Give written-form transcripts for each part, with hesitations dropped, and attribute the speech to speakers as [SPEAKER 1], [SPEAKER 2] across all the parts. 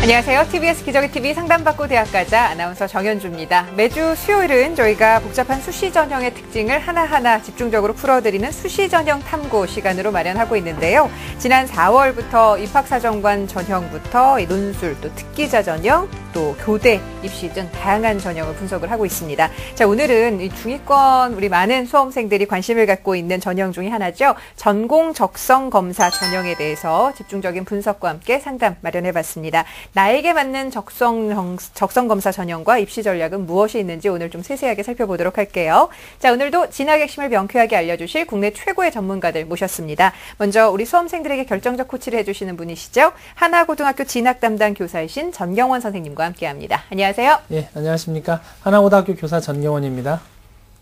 [SPEAKER 1] 안녕하세요. TBS 기적의TV 상담받고 대학가자 아나운서 정현주입니다. 매주 수요일은 저희가 복잡한 수시 전형의 특징을 하나하나 집중적으로 풀어드리는 수시 전형 탐구 시간으로 마련하고 있는데요. 지난 4월부터 입학사정관 전형부터 논술, 또 특기자 전형, 또 교대 입시 등 다양한 전형을 분석을 하고 있습니다. 자, 오늘은 이 중위권 우리 많은 수험생들이 관심을 갖고 있는 전형 중에 하나죠. 전공 적성 검사 전형에 대해서 집중적인 분석과 함께 상담 마련해봤습니다. 나에게 맞는 적성 검사 전형과 입시 전략은 무엇이 있는지 오늘 좀 세세하게 살펴보도록 할게요. 자, 오늘도 진학 핵심을 명쾌하게 알려주실 국내 최고의 전문가들 모셨습니다. 먼저 우리 수험생들에게 결정적 코치를 해주시는 분이시죠. 하나고등학교 진학 담당 교사이신 전경원 선생님과 함께합니다. 안녕하세요.
[SPEAKER 2] 예, 안녕하십니까. 하나고등학교 교사 전경원입니다.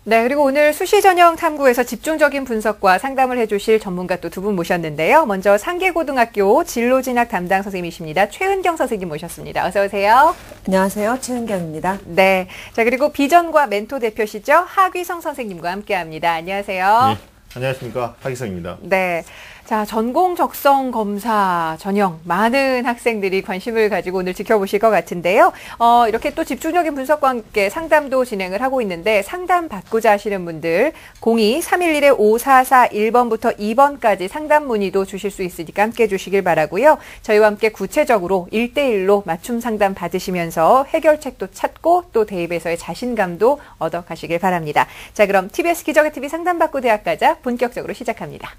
[SPEAKER 1] 네, 그리고 오늘 수시 전형 탐구에서 집중적인 분석과 상담을 해주실 전문가 또 두 분 모셨는데요. 먼저 상계고등학교 진로진학 담당 선생님이십니다. 최은경 선생님 모셨습니다. 어서 오세요.
[SPEAKER 3] 안녕하세요. 최은경입니다.
[SPEAKER 1] 네, 자, 그리고 비전과 멘토 대표시죠. 하귀성 선생님과 함께합니다. 안녕하세요.
[SPEAKER 4] 네, 안녕하십니까. 하귀성입니다.
[SPEAKER 1] 네. 자, 전공 적성 검사 전형 많은 학생들이 관심을 가지고 오늘 지켜보실 것 같은데요. 이렇게 또 집중적인 분석과 함께 상담도 진행을 하고 있는데 상담 받고자 하시는 분들 02-311-5441번부터 2번까지 상담 문의도 주실 수 있으니까 함께 해주시길 바라고요. 저희와 함께 구체적으로 1대1로 맞춤 상담 받으시면서 해결책도 찾고 또 대입에서의 자신감도 얻어가시길 바랍니다. 자, 그럼 TBS 기적의TV 상담받고 대학가자 본격적으로 시작합니다.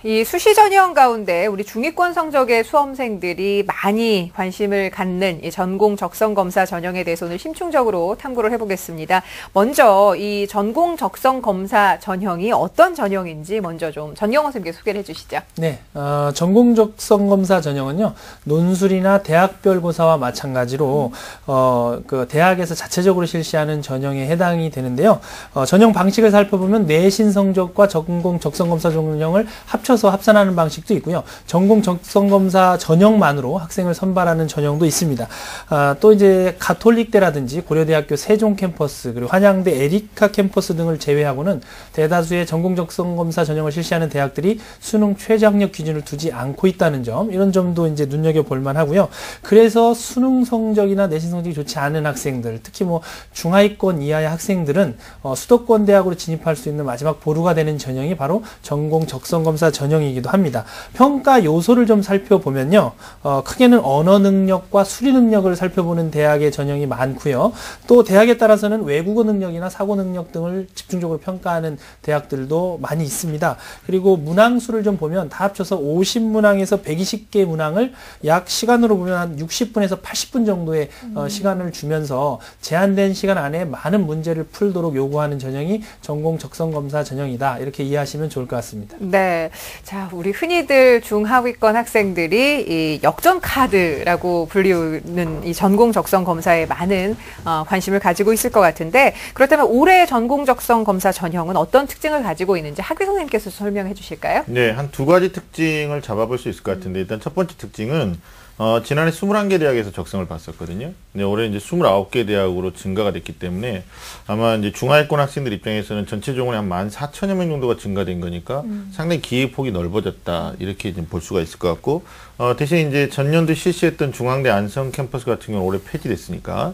[SPEAKER 1] 이 수시 전형 가운데 우리 중위권 성적의 수험생들이 많이 관심을 갖는 이 전공 적성 검사 전형에 대해서 오늘 심층적으로 탐구를 해보겠습니다. 먼저 이 전공 적성 검사 전형이 어떤 전형인지 먼저 좀 전경원 선생님께 소개를 해주시죠.
[SPEAKER 2] 네, 전공 적성 검사 전형은요 논술이나 대학별 고사와 마찬가지로 그 대학에서 자체적으로 실시하는 전형에 해당이 되는데요. 전형 방식을 살펴보면 내신 성적과 전공 적성 검사 전형을 합산하는 방식도 있고요. 전공 적성검사 전형만으로 학생을 선발하는 전형도 있습니다. 또 이제 가톨릭대라든지 고려대학교 세종 캠퍼스 그리고 한양대 에리카 캠퍼스 등을 제외하고는 대다수의 전공 적성검사 전형을 실시하는 대학들이 수능 최저 학력 기준을 두지 않고 있다는 점, 이런 점도 이제 눈여겨볼 만하고요. 그래서 수능 성적이나 내신 성적이 좋지 않은 학생들, 특히 뭐 중하위권 이하의 학생들은 수도권 대학으로 진입할 수 있는 마지막 보루가 되는 전형이 바로 전공 적성검사 전형이기도 합니다. 평가 요소를 좀 살펴보면요. 크게는 언어 능력과 수리 능력을 살펴보는 대학의 전형이 많고요. 또 대학에 따라서는 외국어 능력이나 사고 능력 등을 집중적으로 평가하는 대학들도 많이 있습니다. 그리고 문항수를 좀 보면 다 합쳐서 50문항에서 120개 문항을 약 시간으로 보면 한 60분에서 80분 정도의 시간을 주면서 제한된 시간 안에 많은 문제를 풀도록 요구하는 전형이 전공 적성검사 전형이다. 이렇게 이해하시면 좋을 것 같습니다.
[SPEAKER 1] 네. 자, 우리 흔히들 중하위권 학생들이 이 역전 카드라고 불리우는 이 전공 적성 검사에 많은 관심을 가지고 있을 것 같은데, 그렇다면 올해 전공 적성 검사 전형은 어떤 특징을 가지고 있는지 하귀성 선생님께서 설명해 주실까요?
[SPEAKER 4] 네, 한 두 가지 특징을 잡아볼 수 있을 것 같은데, 일단 첫 번째 특징은 지난해 21개 대학에서 적성을 봤었거든요. 근데 올해 이제 29개 대학으로 증가가 됐기 때문에 아마 이제 중하위권 학생들 입장에서는 전체 종원이 한 14,000여 명 정도가 증가된 거니까 상당히 기회 폭이 넓어졌다. 이렇게 좀 볼 수가 있을 것 같고, 대신 이제 전년도 실시했던 중앙대 안성 캠퍼스 같은 경우는 올해 폐지됐으니까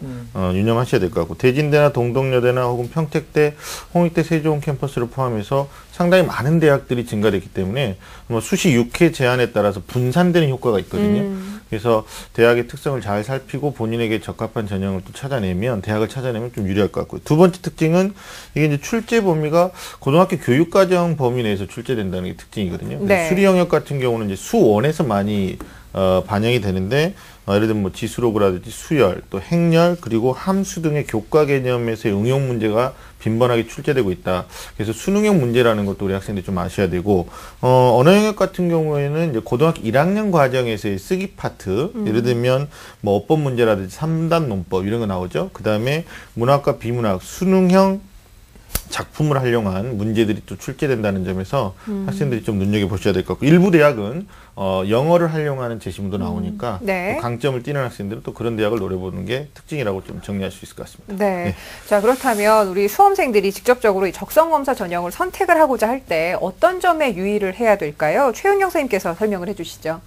[SPEAKER 4] 유념하셔야 될 것 같고, 대진대나 동덕여대나 혹은 평택대, 홍익대 세종 캠퍼스를 포함해서 상당히 많은 대학들이 증가됐기 때문에 뭐 수시 6회 제한에 따라서 분산되는 효과가 있거든요. 그래서 대학의 특성을 잘 살피고 본인에게 적합한 전형을 또 찾아내면, 대학을 찾아내면 좀 유리할 것 같고요. 두 번째 특징은 이게 이제 출제 범위가 고등학교 교육과정 범위 내에서 출제된다는 게 특징이거든요.
[SPEAKER 1] 네.
[SPEAKER 4] 수리 영역 같은 경우는 이제 수원에서 많이 반영이 되는데, 예를 들면 뭐 지수로그라든지 수열, 또 행렬, 그리고 함수 등의 교과 개념에서의 응용 문제가 빈번하게 출제되고 있다. 그래서 수능형 문제라는 것도 우리 학생들이 좀 아셔야 되고, 언어 영역 같은 경우에는 이제 고등학교 1학년 과정에서의 쓰기 파트, 예를 들면 뭐 어법 문제라든지 3단 논법 이런 거 나오죠. 그 다음에 문학과 비문학, 수능형 작품을 활용한 문제들이 또 출제된다는 점에서 학생들이 좀 눈여겨보셔야 될 것 같고, 일부 대학은 영어를 활용하는 제시문도 나오니까
[SPEAKER 1] 네.
[SPEAKER 4] 또 강점을 띠는 학생들은 또 그런 대학을 노려보는 게 특징이라고 좀 정리할 수 있을 것 같습니다.
[SPEAKER 1] 네.
[SPEAKER 4] 네.
[SPEAKER 1] 자, 그렇다면 우리 수험생들이 직접적으로 이 적성검사 전형을 선택을 하고자 할 때 어떤 점에 유의를 해야 될까요? 최은영 선생님께서 설명을 해주시죠.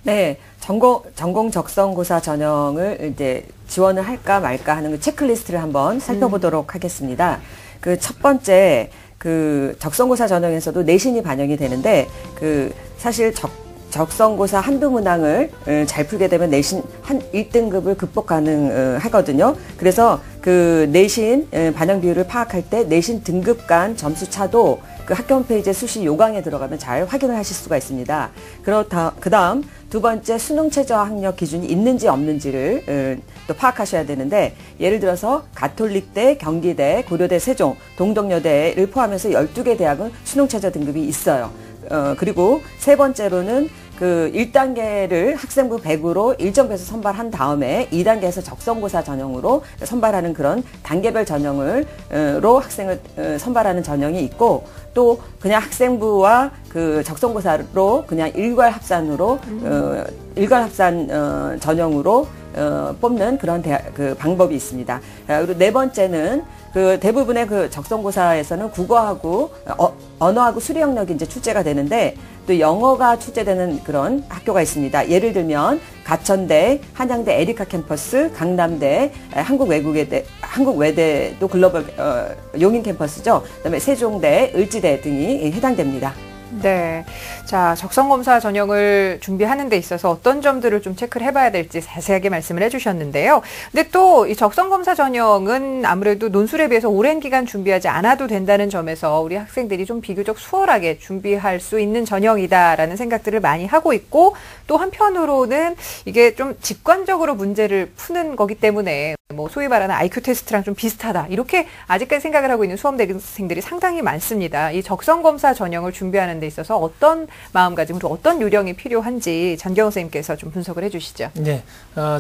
[SPEAKER 3] 네, 전공 적성고사 전형을 이제 지원을 할까 말까 하는 그 체크리스트를 한번 살펴보도록 하겠습니다. 그 첫 번째, 그 적성고사 전형에서도 내신이 반영이 되는데, 그 사실 적성고사 한두 문항을 잘 풀게 되면 내신 한 1등급을 극복 가능하거든요. 그래서 그 내신 반영 비율을 파악할 때 내신 등급 간 점수 차도 그 학교 홈페이지에 수시 요강에 들어가면 잘 확인을 하실 수가 있습니다. 그 다음 두 번째 수능 최저 학력 기준이 있는지 없는지를 또 파악하셔야 되는데, 예를 들어서 가톨릭대, 경기대, 고려대, 세종, 동덕여대를 포함해서 12개 대학은 수능 최저 등급이 있어요. 그리고 세 번째로는 그 1단계를 학생부 100으로 1점에서 선발한 다음에 2단계에서 적성고사 전형으로 선발하는 그런 단계별 전형으로 학생을 선발하는 전형이 있고, 또 그냥 학생부와 그 적성고사로 그냥 일괄 합산 전형으로 뽑는 그런 그 방법이 있습니다. 그리고 네 번째는 그 대부분의 그 적성고사에서는 국어하고 언어하고 수리 영역이 이제 출제가 되는데, 또 영어가 출제되는 그런 학교가 있습니다. 예를 들면 가천대, 한양대 에리카 캠퍼스, 강남대, 한국외대도 글로벌 용인 캠퍼스죠. 그다음에 세종대, 을지대 등이 해당됩니다.
[SPEAKER 1] 네. 자, 적성검사 전형을 준비하는 데 있어서 어떤 점들을 좀 체크를 해봐야 될지 자세하게 말씀을 해주셨는데요. 근데 또 이 적성검사 전형은 아무래도 논술에 비해서 오랜 기간 준비하지 않아도 된다는 점에서 우리 학생들이 좀 비교적 수월하게 준비할 수 있는 전형이다라는 생각들을 많이 하고 있고, 또 한편으로는 이게 좀 직관적으로 문제를 푸는 거기 때문에 뭐 소위 말하는 IQ 테스트랑 좀 비슷하다, 이렇게 아직까지 생각을 하고 있는 수험생들이 상당히 많습니다. 이 적성검사 전형을 준비하는 데 있어서 어떤 마음가짐, 그리고 어떤 요령이 필요한지 전경호 선생님께서 좀 분석을 해주시죠.
[SPEAKER 2] 네,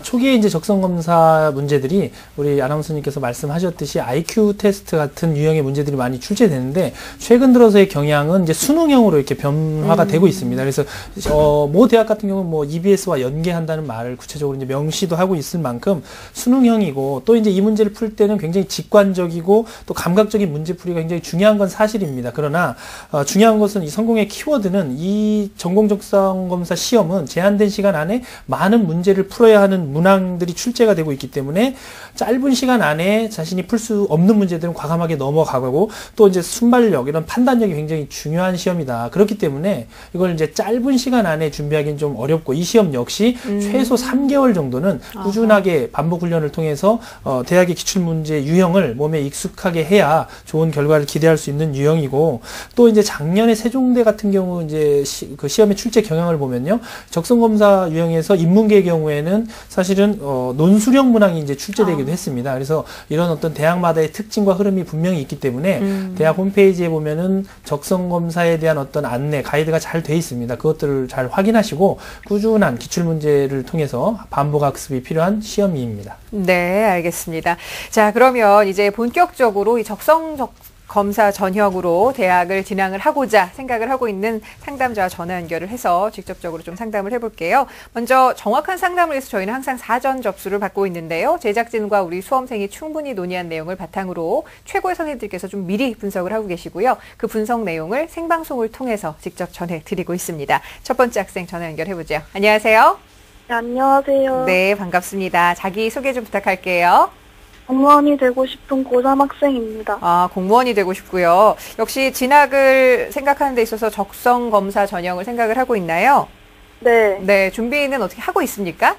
[SPEAKER 2] 초기에 이제 적성검사 문제들이 우리 아나운서님께서 말씀하셨듯이 IQ 테스트 같은 유형의 문제들이 많이 출제되는데, 최근 들어서의 경향은 이제 수능형으로 이렇게 변화가 되고 있습니다. 그래서 모 대학 같은 경우는 뭐 EBS와 연계한다는 말을 구체적으로 이제 명시도 하고 있을 만큼 수능형이고, 또 이제 이 문제를 풀 때는 굉장히 직관적이고 또 감각적인 문제풀이가 굉장히 중요한 건 사실입니다. 그러나 중요한 것은 이 성공의 키워드는 이 전공적성검사 시험은 제한된 시간 안에 많은 문제를 풀어야 하는 문항들이 출제가 되고 있기 때문에 짧은 시간 안에 자신이 풀 수 없는 문제들은 과감하게 넘어가고, 또 이제 순발력, 이런 판단력이 굉장히 중요한 시험이다. 그렇기 때문에 이걸 이제 짧은 시간 안에 준비하기는 좀 어렵고, 이 시험 역시 최소 3개월 정도는 꾸준하게 반복 훈련을 통해서 대학의 기출문제 유형을 몸에 익숙하게 해야 좋은 결과를 기대할 수 있는 유형이고, 또 이제 작년에 세종대 같은 경우 이제 그 시험의 출제 경향을 보면요, 적성검사 유형에서 인문계의 경우에는 사실은 논술형 문항이 이제 출제되기도 했습니다. 그래서 이런 어떤 대학마다의 특징과 흐름이 분명히 있기 때문에 대학 홈페이지에 보면은 적성검사에 대한 어떤 안내, 가이드가 잘 돼 있습니다. 그것들을 잘 확인하시고 꾸준한 기출문제를 통해서 반복학습이 필요한 시험입니다.
[SPEAKER 1] 네, 알겠습니다. 자, 그러면 이제 본격적으로 이 적성검사 전형으로 대학을 진학을 하고자 생각을 하고 있는 상담자와 전화 연결을 해서 직접적으로 좀 상담을 해볼게요. 먼저 정확한 상담을 위해서 저희는 항상 사전 접수를 받고 있는데요. 제작진과 우리 수험생이 충분히 논의한 내용을 바탕으로 최고의 선생님들께서 좀 미리 분석을 하고 계시고요. 그 분석 내용을 생방송을 통해서 직접 전해드리고 있습니다. 첫 번째 학생 전화 연결해보죠. 안녕하세요.
[SPEAKER 5] 네, 안녕하세요.
[SPEAKER 1] 네, 반갑습니다. 자기 소개 좀 부탁할게요.
[SPEAKER 5] 공무원이 되고 싶은 고3 학생입니다.
[SPEAKER 1] 아, 공무원이 되고 싶고요. 역시 진학을 생각하는 데 있어서 적성검사 전형을 생각을 하고 있나요?
[SPEAKER 5] 네.
[SPEAKER 1] 네, 준비는 어떻게 하고 있습니까?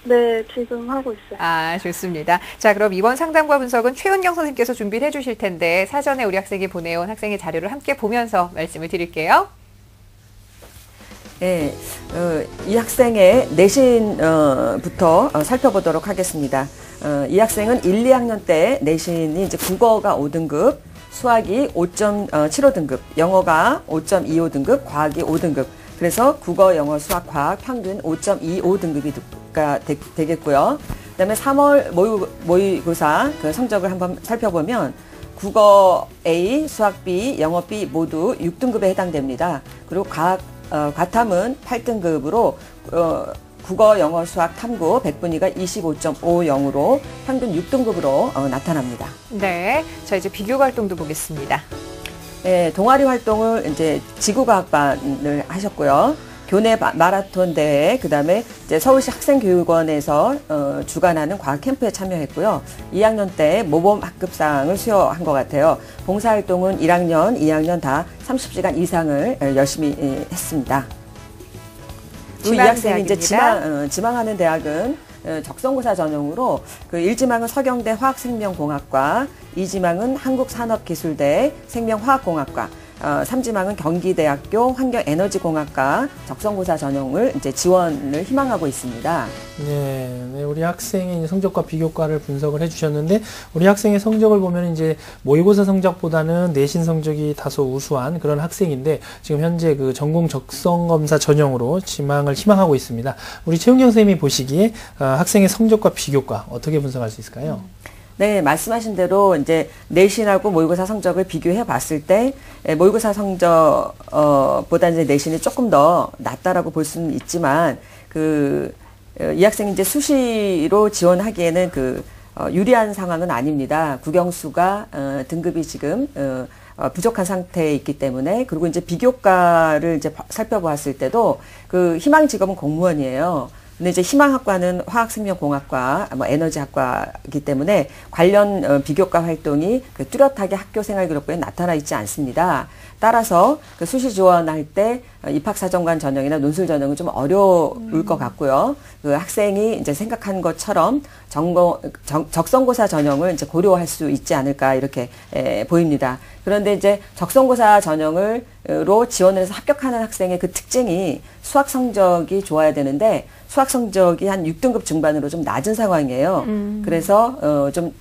[SPEAKER 5] 네, 지금 하고 있어요.
[SPEAKER 1] 아, 좋습니다. 자, 그럼 이번 상담과 분석은 최은경 선생님께서 준비를 해주실 텐데, 사전에 우리 학생이 보내온 학생의 자료를 함께 보면서 말씀을 드릴게요.
[SPEAKER 3] 네, 이 학생의 내신부터 살펴보도록 하겠습니다. 이 학생은 1, 2학년 때 내신이 이제 국어가 5등급, 수학이 5.75등급, 영어가 5.25등급, 과학이 5등급. 그래서 국어, 영어, 수학, 과학 평균 5.25등급이 되겠고요. 그다음에 3월 모의고사 그 성적을 한번 살펴보면 국어 A, 수학 B, 영어 B 모두 6등급에 해당됩니다. 그리고 과탐은 8등급으로 국어, 영어, 수학, 탐구 100분위가 25.50으로 평균 6등급으로 나타납니다.
[SPEAKER 1] 네, 자 이제 비교 활동도 보겠습니다.
[SPEAKER 3] 네, 동아리 활동을 이제 지구과학반을 하셨고요. 교내 마라톤 대회, 그다음에 이제 서울시 학생교육원에서 주관하는 과학 캠프에 참여했고요. 2학년 때 모범 학급상을 수여한 것 같아요. 봉사활동은 1학년, 2학년 다 30시간 이상을 열심히 했습니다. 이 학생이 이제 지망하는 대학은 적성고사 전형으로 그 1지망은 서경대 화학생명공학과, 2지망은 한국산업기술대 생명화학공학과, 3지망은 경기대학교 환경에너지공학과 적성고사 전형을 이제 지원을 희망하고 있습니다.
[SPEAKER 2] 네, 우리 학생의 성적과 비교과를 분석을 해주셨는데, 우리 학생의 성적을 보면 이제 모의고사 성적보다는 내신 성적이 다소 우수한 그런 학생인데, 지금 현재 그 전공 적성검사 전형으로 지망을 희망하고 있습니다. 우리 최은경 선생님이 보시기에 학생의 성적과 비교과 어떻게 분석할 수 있을까요?
[SPEAKER 3] 네, 말씀하신 대로 이제 내신하고 모의고사 성적을 비교해 봤을 때 모의고사 성적 보다 이제 내신이 조금 더 낫다라고 볼 수는 있지만 이 학생이 이제 수시로 지원하기에는 유리한 상황은 아닙니다. 국영수가 등급이 지금 부족한 상태에 있기 때문에, 그리고 이제 비교과를 이제 살펴보았을 때도 그 희망 직업은 공무원이에요. 근데 이제 희망학과는 화학생명공학과, 에너지학과이기 때문에 관련 비교과 활동이 뚜렷하게 학교 생활 기록부에 나타나 있지 않습니다. 따라서 수시 지원할 때 입학사정관 전형이나 논술 전형은 좀 어려울 것 같고요. 그 학생이 이제 생각한 것처럼 적성고사 전형을 이제 고려할 수 있지 않을까 이렇게 보입니다. 그런데 이제 적성고사 전형으로 지원을 해서 합격하는 학생의 그 특징이 수학 성적이 좋아야 되는데 수학 성적이 한 6등급 중반으로 좀 낮은 상황이에요. 그래서 좀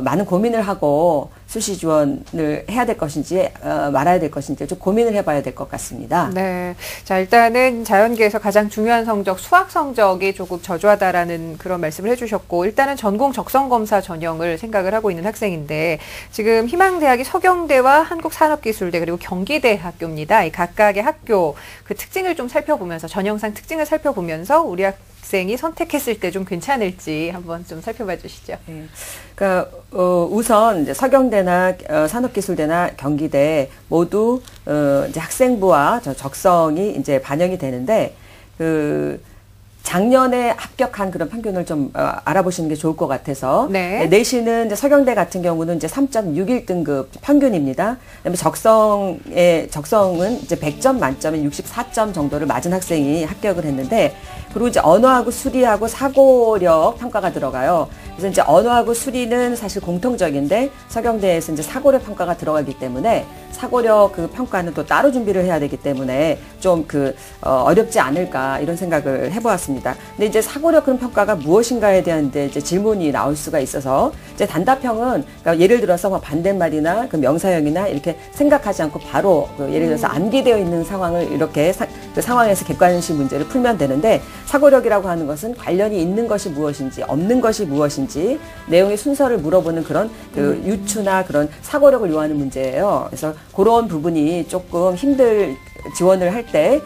[SPEAKER 3] 많은 고민을 하고 수시 지원을 해야 될 것인지 말아야 될 것인지 좀 고민을 해봐야 될 것 같습니다.
[SPEAKER 1] 네, 자 일단은 자연계에서 가장 중요한 성적 수학 성적이 조금 저조하다라는 그런 말씀을 해주셨고, 일단은 전공 적성검사 전형을 생각을 하고 있는 학생인데 지금 희망대학이 서경대와 한국산업기술대 그리고 경기대학교입니다. 이 각각의 학교 그 특징을 좀 살펴보면서 전형상 특징을 살펴보면서 우리 학생이 선택했을 때 좀 괜찮을지 한번 좀 살펴봐 주시죠.
[SPEAKER 3] 네. 그러니까 우선 이제 서경대나 산업기술대나 경기대 모두 이제 학생부와 적성이 이제 반영이 되는데 작년에 합격한 그런 평균을 좀 알아보시는 게 좋을 것 같아서.
[SPEAKER 1] 네.
[SPEAKER 3] 내신은 이제 서경대 같은 경우는 이제 3.61등급 평균입니다. 그다음에 적성은 이제 100점 만점에 64점 정도를 맞은 학생이 합격을 했는데, 그리고 이제 언어하고 수리하고 사고력 평가가 들어가요. 그래서 이제 언어하고 수리는 사실 공통적인데 서경대에서 이제 사고력 평가가 들어가기 때문에 사고력 그 평가는 또 따로 준비를 해야 되기 때문에 좀 어렵지 않을까 이런 생각을 해보았습니다. 근데 이제 사고력 그런 평가가 무엇인가에 대한 이제 질문이 나올 수가 있어서 이제 단답형은 그러니까 예를 들어서 반대말이나 그 명사형이나 이렇게 생각하지 않고 바로 예를 들어서 암기되어 있는 상황을 이렇게 그 상황에서 객관식 문제를 풀면 되는데, 사고력이라고 하는 것은 관련이 있는 것이 무엇인지 없는 것이 무엇인지 내용의 순서를 물어보는 그런 유추나 그런 사고력을 요하는 문제예요. 그래서 그런 부분이 조금 지원을 할 때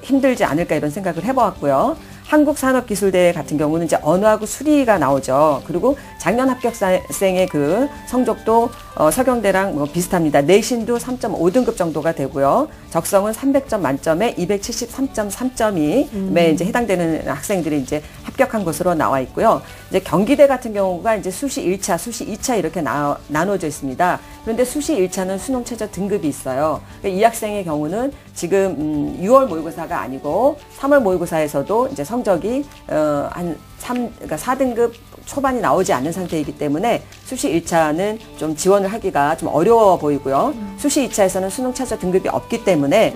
[SPEAKER 3] 힘들지 않을까 이런 생각을 해보았고요. 한국산업기술대 같은 경우는 이제 언어하고 수리가 나오죠. 그리고 작년 합격생의 그 성적도 서경대랑 비슷합니다. 내신도 3.5등급 정도가 되고요. 적성은 300점 만점에 273.3점이 이제 해당되는 학생들이 이제 합격한 것으로 나와 있고요. 이제 경기대 같은 경우가 이제 수시 1차, 수시 2차 이렇게 나눠져 있습니다. 그런데 수시 1차는 수능 최저 등급이 있어요. 이 학생의 경우는 지금 6월 모의고사가 아니고 3월 모의고사에서도 이제 성적이 그러니까 4등급 초반이 나오지 않는 상태이기 때문에 수시 1차는 좀 지원을 하기가 좀 어려워 보이고요. 수시 2차에서는 수능 최저 등급이 없기 때문에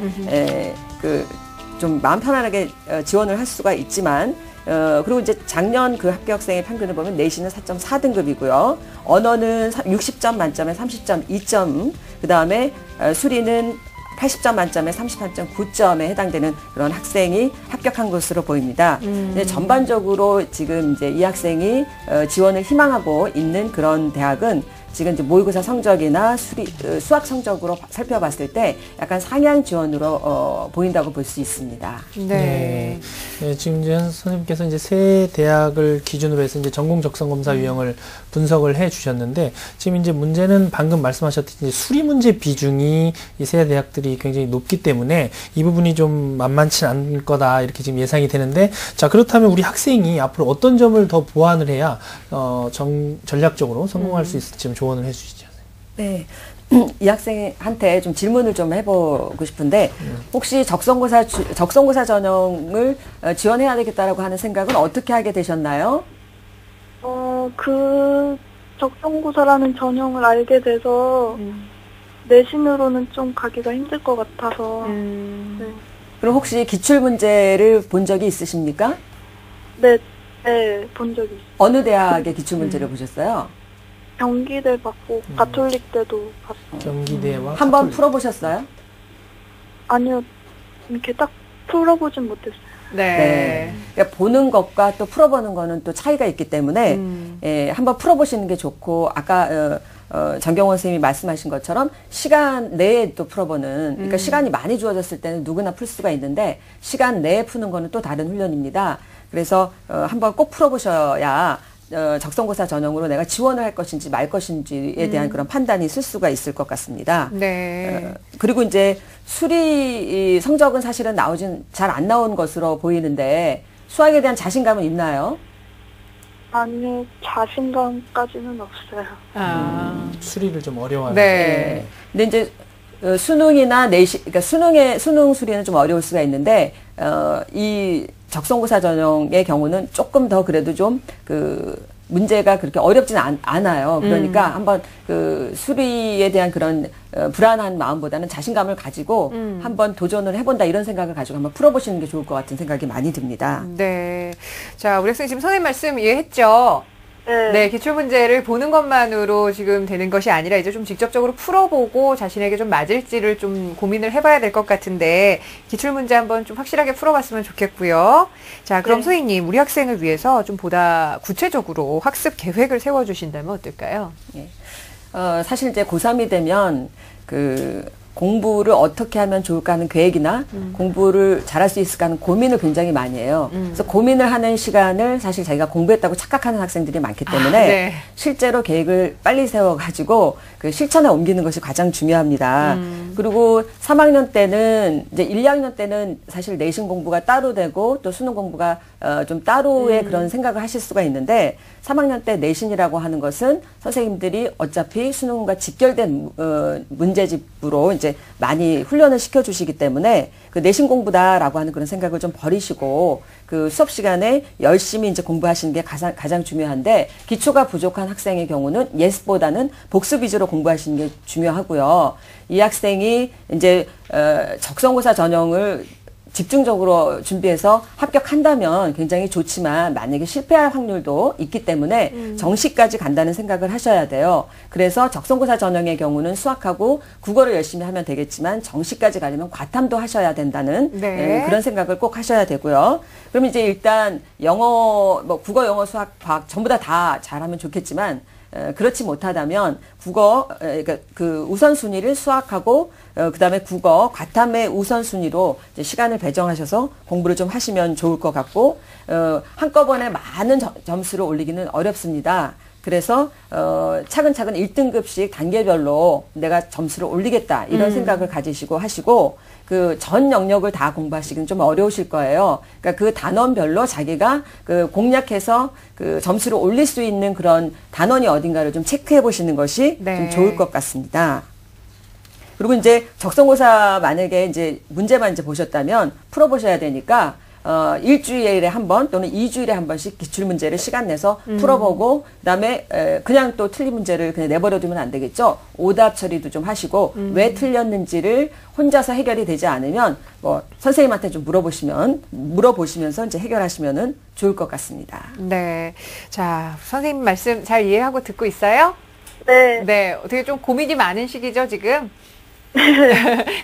[SPEAKER 3] 좀 마음 편안하게 지원을 할 수가 있지만, 그리고 이제 작년 그 합격생의 평균을 보면 내신은 4.4등급이고요. 언어는 60점 만점에 30.2점, 그 다음에 수리는 80점 만점에 33.9점에 해당되는 그런 학생이 합격한 것으로 보입니다. 전반적으로 지금 이제 이 학생이 지원을 희망하고 있는 그런 대학은 지금 이제 모의고사 성적이나 수학 성적으로 살펴봤을 때 약간 상향 지원으로 보인다고 볼 수 있습니다.
[SPEAKER 2] 네. 네, 지금 이제 선생님께서 이제 세 대학을 기준으로 해서 이제 전공 적성 검사 유형을 분석을 해 주셨는데, 지금 이제 문제는 방금 말씀하셨듯이 수리 문제 비중이 이 세 대학들이 굉장히 높기 때문에 이 부분이 좀 만만치 않을 거다 이렇게 지금 예상이 되는데, 자, 그렇다면 우리 학생이 앞으로 어떤 점을 더 보완을 해야 전략적으로 성공할 수 있을지 좀 조언을 해 주시죠.
[SPEAKER 3] 네. 이 학생한테 좀 질문을 좀 해보고 싶은데, 혹시 적성고사 전형을 지원해야 되겠다라고 하는 생각은 어떻게 하게 되셨나요?
[SPEAKER 5] 그 적성고사라는 전형을 알게 돼서 내신으로는 좀 가기가 힘들 것 같아서. 네.
[SPEAKER 3] 그럼 혹시 기출문제를 본 적이 있으십니까?
[SPEAKER 5] 네, 본 적이 있어요.
[SPEAKER 3] 어느 대학의 기출문제를 보셨어요?
[SPEAKER 5] 경기대 봤고 가톨릭 때도 봤어요.
[SPEAKER 2] 경기대와
[SPEAKER 3] 한번
[SPEAKER 2] 가톨릭.
[SPEAKER 3] 풀어보셨어요?
[SPEAKER 5] 아니요, 이렇게 딱 풀어보진 못했어요.
[SPEAKER 1] 네.
[SPEAKER 3] 그러니까 보는 것과 또 풀어보는 거는 또 차이가 있기 때문에 한번 풀어보시는 게 좋고, 아까 정경원 선생님이 말씀하신 것처럼 시간 내에 또 풀어보는, 그러니까 시간이 많이 주어졌을 때는 누구나 풀 수가 있는데 시간 내에 푸는 거는 또 다른 훈련입니다. 그래서 한번 꼭 풀어보셔야 적성고사 전형으로 내가 지원을 할 것인지 말 것인지에 대한 그런 판단이 쓸 수가 있을 것 같습니다.
[SPEAKER 1] 네.
[SPEAKER 3] 그리고 이제 수리 성적은 사실은 잘 안 나온 것으로 보이는데 수학에 대한 자신감은 있나요?
[SPEAKER 5] 아니요, 자신감까지는 없어요.
[SPEAKER 2] 수리를 좀 어려워하는.
[SPEAKER 1] 네.
[SPEAKER 3] 근데 이제 수능이나 내신, 그러니까 수능 수리는 좀 어려울 수가 있는데 이 적성고사 전형의 경우는 조금 더 그래도 좀 문제가 그렇게 어렵진 않아요. 그러니까 한번 수리에 대한 그런 불안한 마음보다는 자신감을 가지고 한번 도전을 해본다, 이런 생각을 가지고 한번 풀어보시는 게 좋을 것 같은 생각이 많이 듭니다.
[SPEAKER 1] 네. 자, 우리 학생 지금 선생님 말씀 이해했죠? 네, 기출문제를 보는 것만으로 지금 되는 것이 아니라 이제 좀 직접적으로 풀어보고 자신에게 좀 맞을지를 좀 고민을 해봐야 될 것 같은데, 기출문제 한번 좀 확실하게 풀어봤으면 좋겠고요. 자, 그럼
[SPEAKER 5] 네.
[SPEAKER 1] 선생님, 우리 학생을 위해서 좀 보다 구체적으로 학습 계획을 세워주신다면 어떨까요?
[SPEAKER 3] 사실 이제 고3이 되면 공부를 어떻게 하면 좋을까 하는 계획이나 공부를 잘할 수 있을까 하는 고민을 굉장히 많이 해요. 그래서 고민을 하는 시간을 사실 자기가 공부했다고 착각하는 학생들이 많기 때문에
[SPEAKER 1] 네.
[SPEAKER 3] 실제로 계획을 빨리 세워가지고 실천에 옮기는 것이 가장 중요합니다. 그리고 3학년 때는, 이제 1, 2학년 때는 사실 내신 공부가 따로 되고 또 수능 공부가 좀 따로의 그런 생각을 하실 수가 있는데, 3학년 때 내신이라고 하는 것은 선생님들이 어차피 수능과 직결된 문제집으로 이제 많이 훈련을 시켜주시기 때문에 내신 공부다라고 하는 그런 생각을 좀 버리시고 수업 시간에 열심히 이제 공부하시는 게 가장 중요한데, 기초가 부족한 학생의 경우는 예습보다는 복습 위주로 공부하시는 게 중요하고요. 이 학생이 이제 적성고사 전형을 집중적으로 준비해서 합격한다면 굉장히 좋지만, 만약에 실패할 확률도 있기 때문에 정시까지 간다는 생각을 하셔야 돼요. 그래서 적성고사 전형의 경우는 수학하고 국어를 열심히 하면 되겠지만 정시까지 가려면 과탐도 하셔야 된다는 그런 생각을 꼭 하셔야 되고요. 그럼 이제 일단 영어, 국어, 영어, 수학, 과학 전부 다 잘하면 좋겠지만, 그렇지 못하다면 국어, 그러니까 우선순위를 수학하고 그다음에 국어, 과탐의 우선순위로 이제 시간을 배정하셔서 공부를 좀 하시면 좋을 것 같고, 한꺼번에 많은 점수를 올리기는 어렵습니다. 그래서 차근차근 1등급씩 단계별로 내가 점수를 올리겠다, 이런 생각을 가지시고 하시고, 전 영역을 다 공부하시기는 좀 어려우실 거예요. 그러니까 단원별로 자기가 공략해서 점수를 올릴 수 있는 그런 단원이 어딘가를 좀 체크해 보시는 것이 좀 좋을 것 같습니다. 그리고 이제 적성고사 만약에 이제 문제만 이제 보셨다면 풀어보셔야 되니까, 일주일에 한 번 또는 2주일에 한 번씩 기출문제를 시간 내서 풀어보고, 그다음에 그냥 또 틀린 문제를 그냥 내버려두면 안 되겠죠. 오답 처리도 좀 하시고, 왜 틀렸는지를 혼자서 해결이 되지 않으면 선생님한테 좀 물어보시면서 이제 해결하시면은 좋을 것 같습니다.
[SPEAKER 1] 네. 자, 선생님 말씀 잘 이해하고 듣고 있어요?
[SPEAKER 5] 네.
[SPEAKER 1] 네. 어떻게 좀 고민이 많은 시기죠, 지금?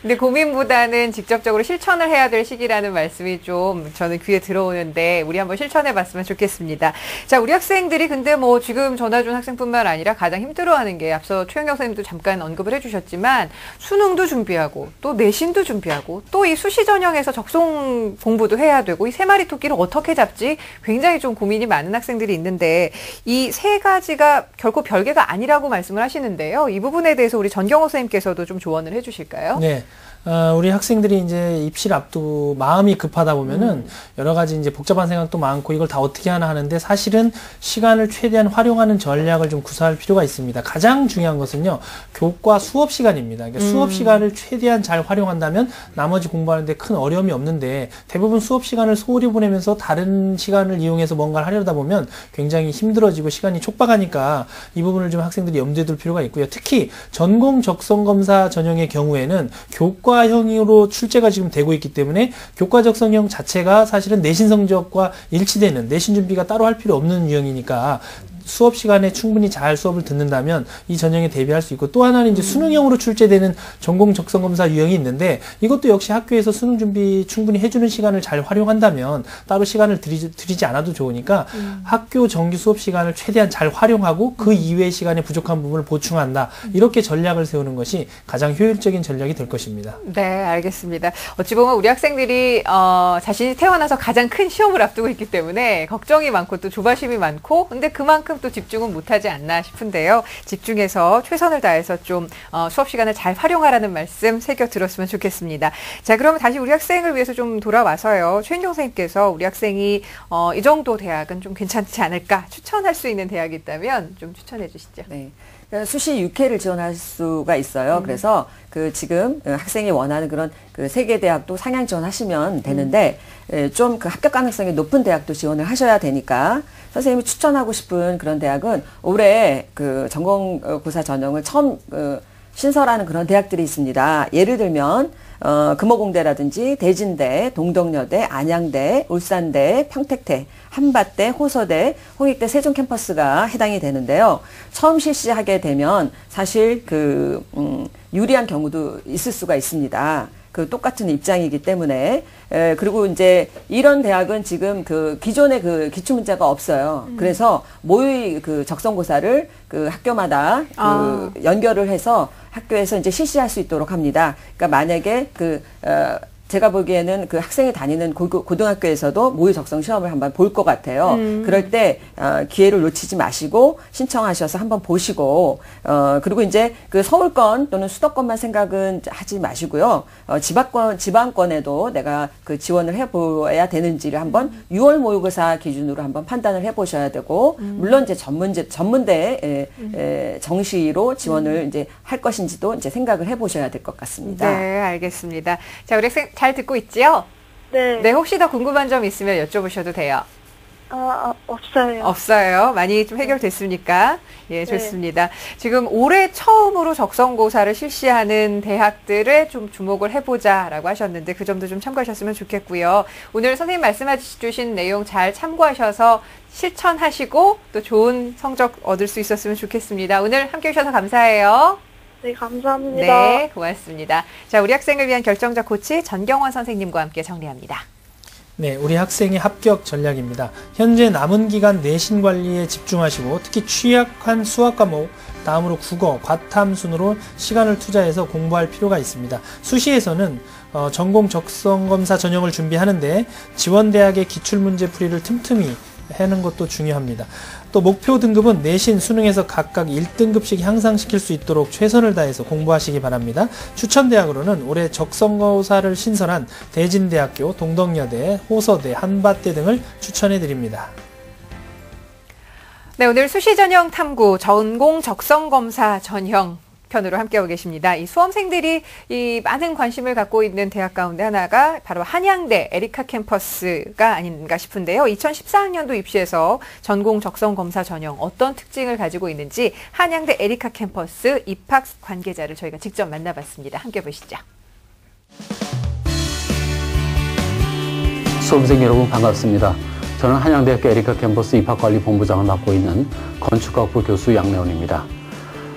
[SPEAKER 1] 근데 고민보다는 직접적으로 실천을 해야 될 시기라는 말씀이 좀 저는 귀에 들어오는데 우리 한번 실천해 봤으면 좋겠습니다. 자, 우리 학생들이 근데 뭐 지금 전화 준 학생뿐만 아니라 가장 힘들어하는 게 앞서 최영경 선생님도 잠깐 언급을 해주셨지만 수능도 준비하고 또 내신도 준비하고 또 이 수시 전형에서 적성 공부도 해야 되고 이 세 마리 토끼를 어떻게 잡지 굉장히 좀 고민이 많은 학생들이 있는데 이 세 가지가 결코 별개가 아니라고 말씀을 하시는데요. 이 부분에 대해서 우리 전경호 선생님께서도 좀 조언을 해주실까요?
[SPEAKER 2] 네. 우리 학생들이 이제 입시를 앞두고 마음이 급하다 보면은 여러 가지 이제 복잡한 생각도 많고 이걸 다 어떻게 하나 하는데 사실은 시간을 최대한 활용하는 전략을 좀 구사할 필요가 있습니다. 가장 중요한 것은요, 교과 수업 시간입니다. 그러니까 수업 시간을 최대한 잘 활용한다면 나머지 공부하는데 큰 어려움이 없는데 대부분 수업 시간을 소홀히 보내면서 다른 시간을 이용해서 뭔가를 하려다 보면 굉장히 힘들어지고 시간이 촉박하니까 이 부분을 좀 학생들이 염두에 둘 필요가 있고요. 특히 전공 적성 검사 전형의 경우에는 교과형으로 출제가 지금 되고 있기 때문에 교과 적성형 자체가 사실은 내신 성적과 일치되는 내신 준비가 따로 할 필요 없는 유형이니까 수업 시간에 충분히 잘 수업을 듣는다면 이 전형에 대비할 수 있고 또 하나는 이제 수능형으로 출제되는 전공 적성 검사 유형이 있는데 이것도 역시 학교에서 수능 준비 충분히 해주는 시간을 잘 활용한다면 따로 시간을 들이지 않아도 좋으니까 학교 정규 수업 시간을 최대한 잘 활용하고 그 이외의 시간에 부족한 부분을 보충한다. 이렇게 전략을 세우는 것이 가장 효율적인 전략이 될 것입니다.
[SPEAKER 1] 네, 알겠습니다. 어찌 보면 우리 학생들이 자신이 태어나서 가장 큰 시험을 앞두고 있기 때문에 걱정이 많고 또 조바심이 많고 근데 그만큼 또 집중은 못하지 않나 싶은데요. 집중해서 최선을 다해서 좀 수업 시간을 잘 활용하라는 말씀 새겨 들었으면 좋겠습니다. 자, 그러면 다시 우리 학생을 위해서 좀 돌아와서요. 최인종 선생님께서 우리 학생이 이 정도 대학은 좀 괜찮지 않을까 추천할 수 있는 대학이 있다면 좀 추천해 주시죠.
[SPEAKER 3] 네. 수시 6회를 지원할 수가 있어요. 그래서 그 지금 학생이 원하는 그런 그 세계 대학도 상향 지원하시면 되는데 좀 그 합격 가능성이 높은 대학도 지원을 하셔야 되니까 선생님이 추천하고 싶은 그런 대학은 올해 그 전공고사 전형을 처음 신설하는 그런 대학들이 있습니다. 예를 들면 금호공대라든지 대진대, 동덕여대, 안양대, 울산대, 평택대, 한밭대, 호서대, 홍익대, 세종 캠퍼스가 해당이 되는데요. 처음 실시하게 되면 사실 유리한 경우도 있을 수가 있습니다. 그 똑같은 입장이기 때문에 그리고 이제 이런 대학은 지금 그 기존의 그 기출 문제가 없어요. 그래서 모의 그 적성고사를 그 학교마다 그 연결을 해서 학교에서 이제 실시할 수 있도록 합니다. 그러니까 만약에 제가 보기에는 그 학생이 다니는 고등학교에서도 모의 적성 시험을 한번 볼 것 같아요. 그럴 때 기회를 놓치지 마시고 신청하셔서 한번 보시고 그리고 이제 그 서울권 또는 수도권만 생각은 하지 마시고요. 지방권에도 내가 그 지원을 해보아야 되는지를 한번 6월 모의고사 기준으로 한번 판단을 해보셔야 되고 물론 이제 전문대 정시로 지원을 이제 할 것인지도 이제 생각을 해보셔야 될 것 같습니다.
[SPEAKER 1] 네, 알겠습니다. 자, 우리 학생 잘 듣고 있지요?
[SPEAKER 5] 네.
[SPEAKER 1] 네, 혹시 더 궁금한 점 있으면 여쭤보셔도 돼요.
[SPEAKER 5] 없어요.
[SPEAKER 1] 없어요. 많이 좀 해결됐습니까? 예, 좋습니다. 지금 올해 처음으로 적성고사를 실시하는 대학들에 좀 주목을 해보자라고 하셨는데 그 점도 좀 참고하셨으면 좋겠고요. 오늘 선생님 말씀해 주신 내용 잘 참고하셔서 실천하시고 또 좋은 성적 얻을 수 있었으면 좋겠습니다. 오늘 함께 해주셔서 감사해요.
[SPEAKER 5] 네, 감사합니다.
[SPEAKER 1] 네, 고맙습니다. 자, 우리 학생을 위한 결정적 코치 전경원 선생님과 함께 정리합니다.
[SPEAKER 2] 네, 우리 학생의 합격 전략입니다. 현재 남은 기간 내신 관리에 집중하시고 특히 취약한 수학 과목, 다음으로 국어, 과탐 순으로 시간을 투자해서 공부할 필요가 있습니다. 수시에서는 전공 적성 검사 전형을 준비하는데 지원대학의 기출문제 풀이를 틈틈이 하는 것도 중요합니다. 또 목표 등급은 내신, 수능에서 각각 1등급씩 향상시킬 수 있도록 최선을 다해서 공부하시기 바랍니다. 추천대학으로는 올해 적성고사를 신설한 대진대학교, 동덕여대, 호서대, 한밭대 등을 추천해드립니다.
[SPEAKER 1] 네, 오늘 수시전형 탐구 전공 적성검사 전형 편으로 함께하고 계십니다. 이 수험생들이 이 많은 관심을 갖고 있는 대학 가운데 하나가 바로 한양대 에리카 캠퍼스가 아닌가 싶은데요. 2014학년도 입시에서 전공 적성 검사 전형 어떤 특징을 가지고 있는지 한양대 에리카 캠퍼스 입학 관계자를 저희가 직접 만나봤습니다. 함께 보시죠.
[SPEAKER 6] 수험생 여러분 반갑습니다. 저는 한양대학교 에리카 캠퍼스 입학관리본부장을 맡고 있는 건축학부 교수 양래원입니다.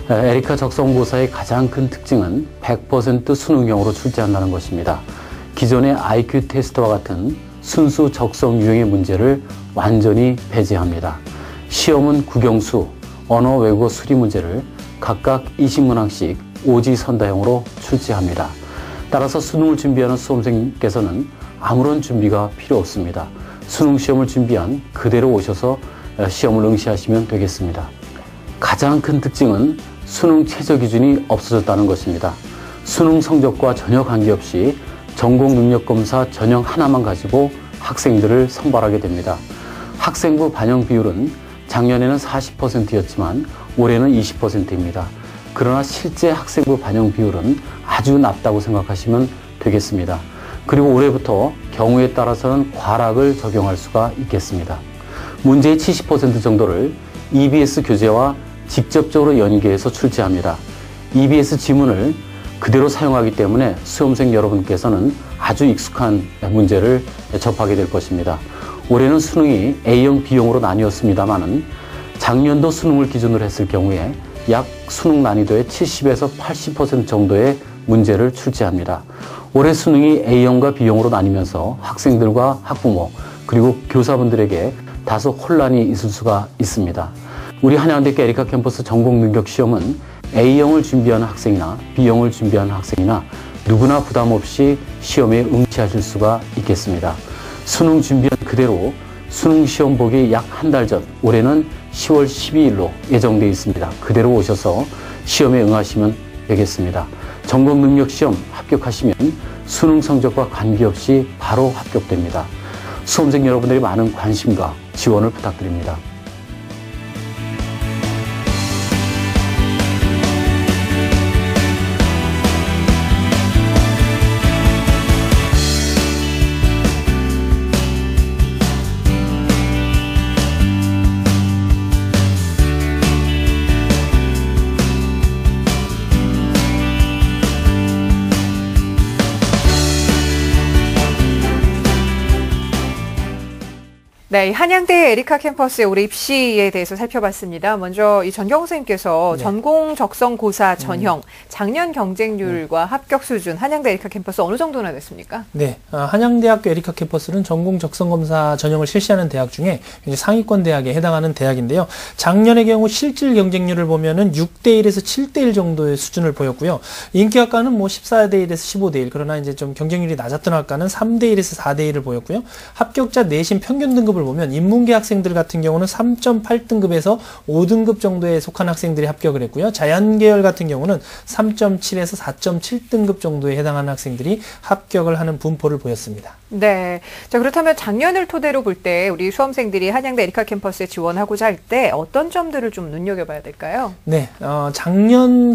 [SPEAKER 6] 에리카 적성고사의 가장 큰 특징은 100% 수능형으로 출제한다는 것입니다. 기존의 IQ 테스트와 같은 순수 적성 유형의 문제를 완전히 배제합니다. 시험은 국영수, 언어, 외국어 수리 문제를 각각 20문항씩 오지선다형으로 출제합니다. 따라서 수능을 준비하는 수험생께서는 아무런 준비가 필요 없습니다. 수능 시험을 준비한 그대로 오셔서 시험을 응시하시면 되겠습니다. 가장 큰 특징은 수능 최저 기준이 없어졌다는 것입니다. 수능 성적과 전혀 관계없이 전공 능력 검사 전형 하나만 가지고 학생들을 선발하게 됩니다. 학생부 반영 비율은 작년에는 40%였지만 올해는 20%입니다. 그러나 실제 학생부 반영 비율은 아주 낮다고 생각하시면 되겠습니다. 그리고 올해부터 경우에 따라서는 과락을 적용할 수가 있겠습니다. 문제의 70% 정도를 EBS 교재와 직접적으로 연계해서 출제합니다. EBS 지문을 그대로 사용하기 때문에 수험생 여러분께서는 아주 익숙한 문제를 접하게 될 것입니다. 올해는 수능이 A형, B형으로 나뉘었습니다만은 작년도 수능을 기준으로 했을 경우에 약 수능 난이도의 70에서 80% 정도의 문제를 출제합니다. 올해 수능이 A형과 B형으로 나뉘면서 학생들과 학부모 그리고 교사분들에게 다소 혼란이 있을 수가 있습니다. 우리 한양대학교 에리카 캠퍼스 전공 능력 시험은 A형을 준비하는 학생이나 B형을 준비하는 학생이나 누구나 부담 없이 시험에 응시하실 수가 있겠습니다. 수능 준비한 그대로 수능 시험 보기 약 한 달 전, 올해는 10월 12일로 예정되어 있습니다. 그대로 오셔서 시험에 응하시면 되겠습니다. 전공 능력 시험 합격하시면 수능 성적과 관계없이 바로 합격됩니다. 수험생 여러분들의 많은 관심과 지원을 부탁드립니다.
[SPEAKER 1] 네, 이 한양대 에리카 캠퍼스의 올해 입시에 대해서 살펴봤습니다. 먼저 이 전경호 선생님께서
[SPEAKER 2] 네.
[SPEAKER 1] 전공 적성고사 전형, 작년 경쟁률과 합격 수준, 한양대 에리카 캠퍼스 어느 정도나 됐습니까?
[SPEAKER 2] 네, 한양대학교 에리카 캠퍼스는 전공 적성검사 전형을 실시하는 대학 중에 굉장히 상위권 대학에 해당하는 대학인데요. 작년의 경우 실질 경쟁률을 보면은 6대1에서 7대1 정도의 수준을 보였고요. 인기학과는 뭐 14대1에서 15대1, 그러나 이제 좀 경쟁률이 낮았던 학과는 3대1에서 4대1을 보였고요. 합격자 내신 평균 등급을 보면 인문계 학생들 같은 경우는 3.8등급에서 5등급 정도에 속한 학생들이 합격을 했고요. 자연계열 같은 경우는 3.7에서 4.7등급 정도에 해당하는 학생들이 합격을 하는 분포를 보였습니다.
[SPEAKER 1] 네. 자, 그렇다면 작년을 토대로 볼 때 우리 수험생들이 한양대 에리카 캠퍼스에 지원하고자 할 때 어떤 점들을 좀 눈여겨봐야 될까요?
[SPEAKER 2] 네, 작년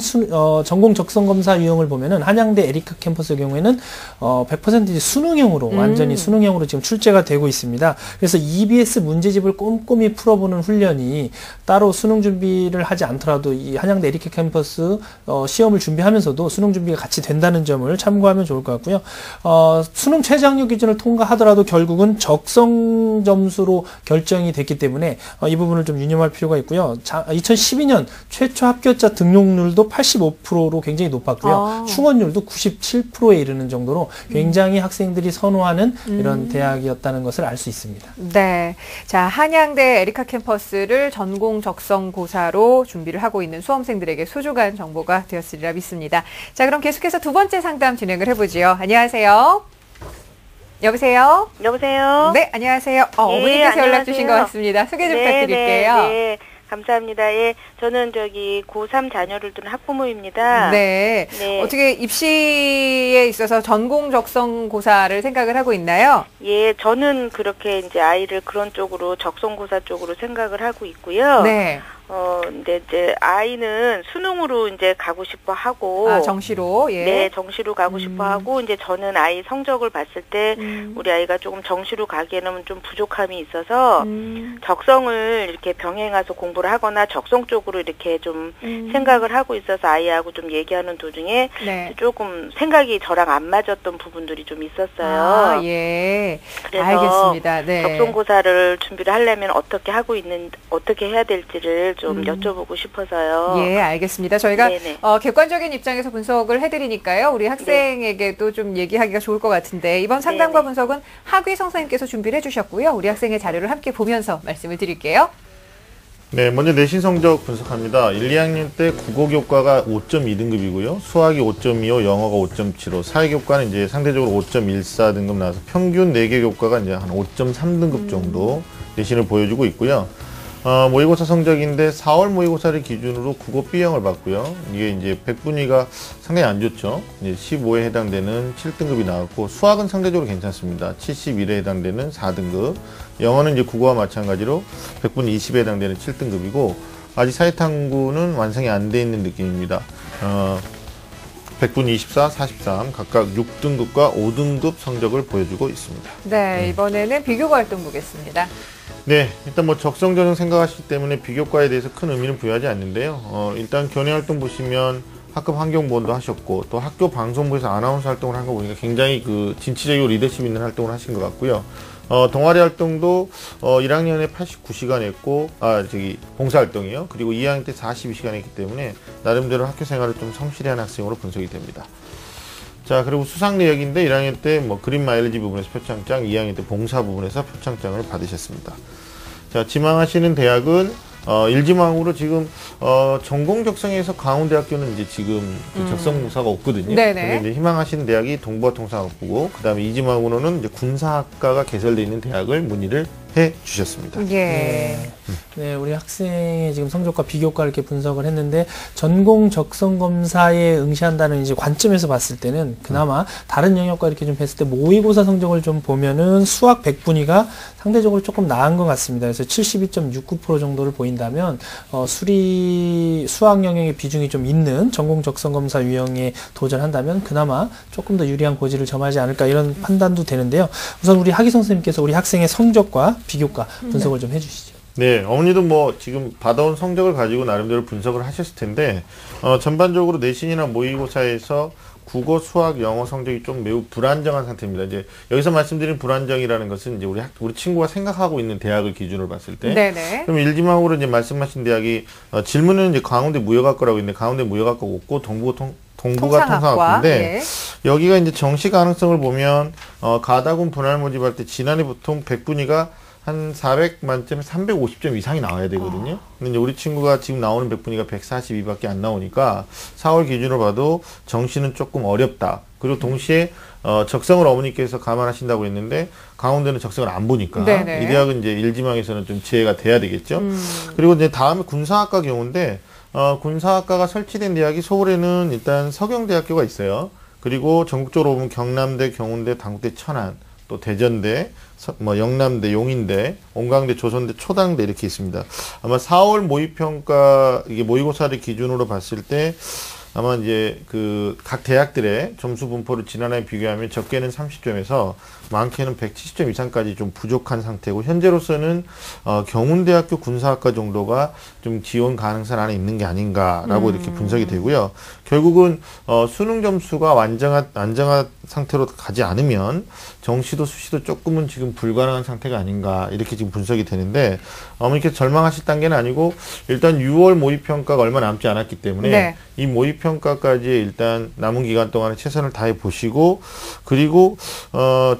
[SPEAKER 2] 전공 적성검사 유형을 보면은 한양대 에리카 캠퍼스의 경우에는 100% 수능형으로 완전히 수능형으로 지금 출제가 되고 있습니다. 그래서 EBS 문제집을 꼼꼼히 풀어보는 훈련이 따로 수능 준비를 하지 않더라도 이 한양대 에리카 캠퍼스 시험을 준비하면서도 수능 준비가 같이 된다는 점을 참고하면 좋을 것 같고요. 수능 최저학력 기준을 통과하더라도 결국은 적성 점수로 결정이 됐기 때문에 이 부분을 좀 유념할 필요가 있고요. 2012년 최초 합격자 등록률도 85%로 굉장히 높았고요. 충원율도 97%에 이르는 정도로 굉장히 학생들이 선호하는 이런 대학이었다는 것을 알 수 있습니다.
[SPEAKER 1] 네. 자, 한양대 에리카 캠퍼스를 전공 적성고사로 준비를 하고 있는 수험생들에게 소중한 정보가 되었으리라 믿습니다. 자, 그럼 계속해서 두 번째 상담 진행을 해보지요. 안녕하세요. 여보세요?
[SPEAKER 7] 여보세요?
[SPEAKER 1] 네, 안녕하세요. 어머니께서 연락 주신 것 같습니다. 소개 좀 부탁드릴게요.
[SPEAKER 7] 네, 감사합니다. 예, 저는 고3 자녀를 둔 학부모입니다.
[SPEAKER 1] 네.
[SPEAKER 7] 네.
[SPEAKER 1] 어떻게 입시에 있어서 전공 적성고사를 생각을 하고 있나요?
[SPEAKER 7] 예, 저는 그렇게 이제 아이를 그런 쪽으로 적성고사 쪽으로 생각을 하고 있고요.
[SPEAKER 1] 네.
[SPEAKER 7] 근데 이제 아이는 수능으로 이제 가고 싶어 하고.
[SPEAKER 1] 정시로, 예.
[SPEAKER 7] 네, 정시로 가고 싶어 하고, 이제 저는 아이 성적을 봤을 때, 우리 아이가 조금 정시로 가기에는 좀 부족함이 있어서, 적성을 이렇게 병행해서 공부를 하거나 적성 쪽으로 이렇게 좀 생각을 하고 있어서 아이하고 좀 얘기하는 도중에,
[SPEAKER 1] 네.
[SPEAKER 7] 조금 생각이 저랑 안 맞았던 부분들이 좀 있었어요.
[SPEAKER 1] 아, 예.
[SPEAKER 7] 그래서
[SPEAKER 1] 알겠습니다. 네.
[SPEAKER 7] 적성고사를 준비를 하려면 어떻게 해야 될지를 좀 여쭤보고 싶어서요.
[SPEAKER 1] 예, 알겠습니다. 저희가
[SPEAKER 7] 네네.
[SPEAKER 1] 객관적인 입장에서 분석을 해드리니까요. 우리 학생에게도 좀 얘기하기가 좋을 것 같은데 이번 상담과
[SPEAKER 7] 네네.
[SPEAKER 1] 분석은 하귀성 선생님께서 준비를 해주셨고요. 우리 학생의 자료를 함께 보면서 말씀을 드릴게요.
[SPEAKER 4] 네, 먼저 내신 성적 분석합니다. 1, 2학년 때 국어 교과가 5.2등급이고요. 수학이 5.25, 영어가 5.75, 사회 교과는 이제 상대적으로 5.14등급 나와서 평균 4개 교과가 이제 한 5.3등급 정도 내신을 보여주고 있고요. 모의고사 성적인데 4월 모의고사를 기준으로 국어 B형을 받고요. 이게 이제 100분위가 상당히 안 좋죠. 이제 15에 해당되는 7등급이 나왔고, 수학은 상대적으로 괜찮습니다. 71에 해당되는 4등급. 영어는 이제 국어와 마찬가지로 100분 20에 해당되는 7등급이고, 아직 사회탐구는 완성이 안 돼 있는 느낌입니다. 100분 24, 43 각각 6등급과 5등급 성적을 보여주고 있습니다.
[SPEAKER 1] 네, 이번에는 비교과 활동 보겠습니다.
[SPEAKER 4] 네, 일단 뭐 적성 전형 생각하시기 때문에 비교과에 대해서 큰 의미는 부여하지 않는데요. 일단 교내 활동 보시면 학급 환경보원도 하셨고, 또 학교 방송부에서 아나운서 활동을 한 거 보니까 굉장히 그 진취적이고 리더십 있는 활동을 하신 것 같고요. 동아리 활동도 1학년에 89시간 했고, 봉사활동이요. 그리고 2학년 때 42시간 했기 때문에 나름대로 학교 생활을 좀 성실히 한 학생으로 분석이 됩니다. 자, 그리고 수상 내역인데 1학년 때 뭐 그린 마일리지 부분에서 표창장, 2학년 때 봉사 부분에서 표창장을 받으셨습니다. 자, 지망하시는 대학은 일지망으로 지금 전공 적성에서 강원대학교는 이제 지금 그 적성고사가 없거든요.
[SPEAKER 1] 네네.
[SPEAKER 4] 근데 이제 희망하시는 대학이 동부화통상학부고, 그다음에 이지망으로는 이제 군사학과가 개설되어 있는 대학을 문의를 해 주셨습니다.
[SPEAKER 1] 예.
[SPEAKER 2] 네, 우리 학생의 지금 성적과 비교과를 이렇게 분석을 했는데, 전공 적성 검사에 응시한다는 이제 관점에서 봤을 때는 그나마 다른 영역과 이렇게 좀 뵀을 때 모의고사 성적을 좀 보면은 수학 100분위가 상대적으로 조금 나은 것 같습니다. 그래서 72.69% 정도를 보인다면, 수학 영역의 비중이 좀 있는 전공 적성 검사 유형에 도전한다면 그나마 조금 더 유리한 고지를 점하지 않을까, 이런 판단도 되는데요. 우선 우리 하기성 선생님께서 우리 학생의 성적과 비교과 분석을 좀 해주시죠.
[SPEAKER 4] 네, 어머니도 뭐 지금 받아온 성적을 가지고 나름대로 분석을 하셨을 텐데, 전반적으로 내신이나 모의고사에서 국어, 수학, 영어 성적이 좀 매우 불안정한 상태입니다. 이제 여기서 말씀드린 불안정이라는 것은 이제 우리 친구가 생각하고 있는 대학을 기준으로 봤을 때,
[SPEAKER 1] 네네.
[SPEAKER 4] 그럼 일지망으로 이제 말씀하신 대학이 질문은 이제 강원대 무역학과라고 있는데 강원대 무역학과가 없고 동부가 통상학과인데,
[SPEAKER 1] 예.
[SPEAKER 4] 여기가 이제 정시 가능성을 보면 가다군 분할 모집할 때 지난해 보통 100분위가 한 400만점에 350점 이상이 나와야 되거든요. 근데 이제 우리 친구가 지금 나오는 100분위가 142밖에 안 나오니까 4월 기준으로 봐도 정시는 조금 어렵다. 그리고 동시에 적성을 어머니께서 감안하신다고 했는데 강원대는 적성을 안 보니까
[SPEAKER 1] 네네.
[SPEAKER 4] 이 대학은 이제 일지망에서는 좀 지혜가 돼야 되겠죠. 그리고 이제 다음에 군사학과 경우인데, 군사학과가 설치된 대학이 서울에는 일단 서경대학교가 있어요. 그리고 전국적으로 보면 경남대, 경운대, 당국대, 천안, 또 대전대, 영남대, 용인대, 온강대, 조선대, 초당대 이렇게 있습니다. 아마 4월 모의평가, 이게 모의고사를 기준으로 봤을 때 아마 이제 그 각 대학들의 점수 분포를 지난해에 비교하면 적게는 30점에서 많게는 170점 이상까지 좀 부족한 상태고, 현재로서는 경운대학교 군사학과 정도가 좀 지원 가능성 안에 있는 게 아닌가라고 이렇게 분석이 되고요. 결국은 수능 점수가 안정한 상태로 가지 않으면 정시도 수시도 조금은 지금 불가능한 상태가 아닌가, 이렇게 지금 분석이 되는데, 어머니께서 절망하실 단계는 아니고 일단 6월 모의평가가 얼마 남지 않았기 때문에
[SPEAKER 1] 네.
[SPEAKER 4] 이 모의평가까지 일단 남은 기간 동안에 최선을 다해 보시고, 그리고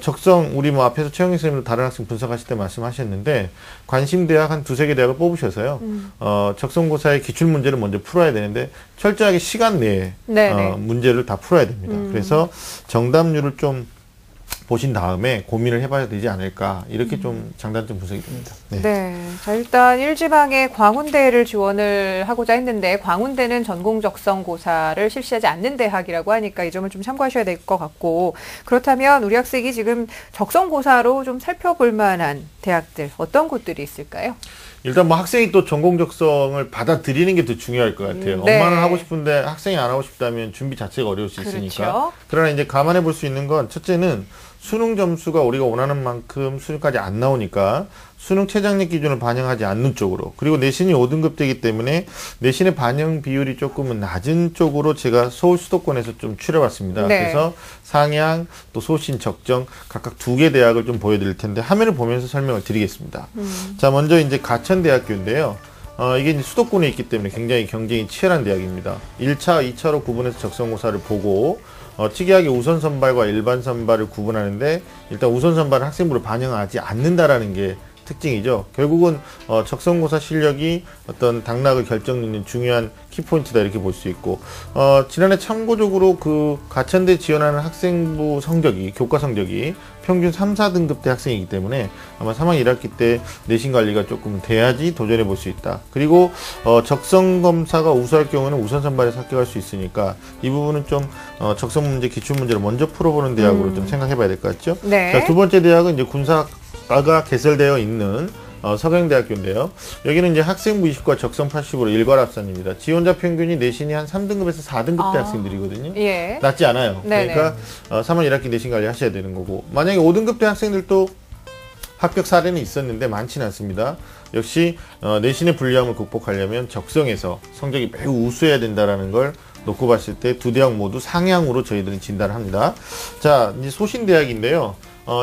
[SPEAKER 4] 적성, 우리 뭐 앞에서 최영희 선생님도 다른 학생 분석하실 때 말씀하셨는데, 관심 대학 한 2-3개 대학을 뽑으셔서요. 적성고사의 기출문제를 먼저 풀어야 되는데 철저하게 시간 내에 문제를 다 풀어야 됩니다. 그래서 정답률을 좀 보신 다음에 고민을 해봐야 되지 않을까, 이렇게 좀 장단점 분석이 됩니다. 네.
[SPEAKER 1] 네. 자, 일단 일지망에 광운대를 지원을 하고자 했는데, 광운대는 전공 적성 고사를 실시하지 않는 대학이라고 하니까 이 점을 좀 참고하셔야 될 것 같고, 그렇다면 우리 학생이 지금 적성 고사로 좀 살펴볼 만한 대학들 어떤 곳들이 있을까요?
[SPEAKER 4] 일단 뭐 학생이 또 전공 적성을 받아들이는 게 더 중요할 것 같아요.
[SPEAKER 1] 네.
[SPEAKER 4] 엄마는 하고 싶은데 학생이 안 하고 싶다면 준비 자체가 어려울 수 있으니까.
[SPEAKER 1] 그렇죠.
[SPEAKER 4] 그러나 이제 감안해 볼 수 있는 건, 첫째는 수능 점수가 우리가 원하는 만큼 수능까지 안 나오니까 수능 최장력 기준을 반영하지 않는 쪽으로, 그리고 내신이 5등급되기 때문에 내신의 반영 비율이 조금은 낮은 쪽으로 제가 서울 수도권에서 좀 추려봤습니다.
[SPEAKER 1] 네.
[SPEAKER 4] 그래서 상향, 또 소신, 적정 각각 2개 대학을 좀 보여드릴 텐데 화면을 보면서 설명을 드리겠습니다. 자, 먼저 이제 가천대학교인데요. 이게 이제 수도권에 있기 때문에 굉장히 경쟁이 치열한 대학입니다. 1차, 2차로 구분해서 적성고사를 보고 특이하게 우선 선발과 일반 선발을 구분하는데 일단 우선 선발은 학생부를 반영하지 않는다라는 게 특징이죠. 결국은 적성고사 실력이 어떤 당락을 결정짓는 중요한 키포인트다 이렇게 볼 수 있고 지난해 참고적으로 그 가천대 지원하는 학생부 성적이 교과 성적이 평균 3, 4등급대 학생이기 때문에 아마 3학년 1학기 때 내신 관리가 조금 돼야지 도전해 볼 수 있다. 그리고 적성검사가 우수할 경우는 우선 선발에서 합격할 수 있으니까 이 부분은 좀 적성 문제, 기출 문제를 먼저 풀어보는 대학으로 좀 생각해 봐야 될 것 같죠.
[SPEAKER 1] 네.
[SPEAKER 4] 자, 두 번째 대학은 이제 군사과가 개설되어 있는 서경대학교인데요. 여기는 이제 학생부 20과 적성 80으로 일괄합산입니다. 지원자 평균이 내신이 한 3등급에서 4등급대 학생들이거든요.
[SPEAKER 1] 예.
[SPEAKER 4] 낮지 않아요.
[SPEAKER 1] 네네.
[SPEAKER 4] 그러니까 3월 1학기 내신 관리 하셔야 되는 거고 만약에 5등급대 학생들도 합격 사례는 있었는데 많지는 않습니다. 역시 내신의 불리함을 극복하려면 적성에서 성적이 매우 우수해야 된다라는 걸 놓고 봤을 때 두 대학 모두 상향으로 저희들은 진단을 합니다. 자, 이제 소신대학인데요.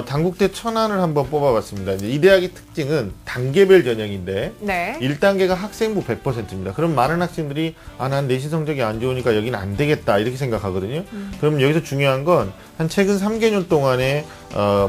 [SPEAKER 4] 단국대 천안을 한번 뽑아봤습니다. 이제 이 대학의 특징은 단계별 전형인데
[SPEAKER 1] 네.
[SPEAKER 4] 1단계가 학생부 100%입니다. 그럼 많은 학생들이 난 내신 성적이 안 좋으니까 여기는 안 되겠다 이렇게 생각하거든요. 그럼 여기서 중요한 건 한 최근 3개년 동안의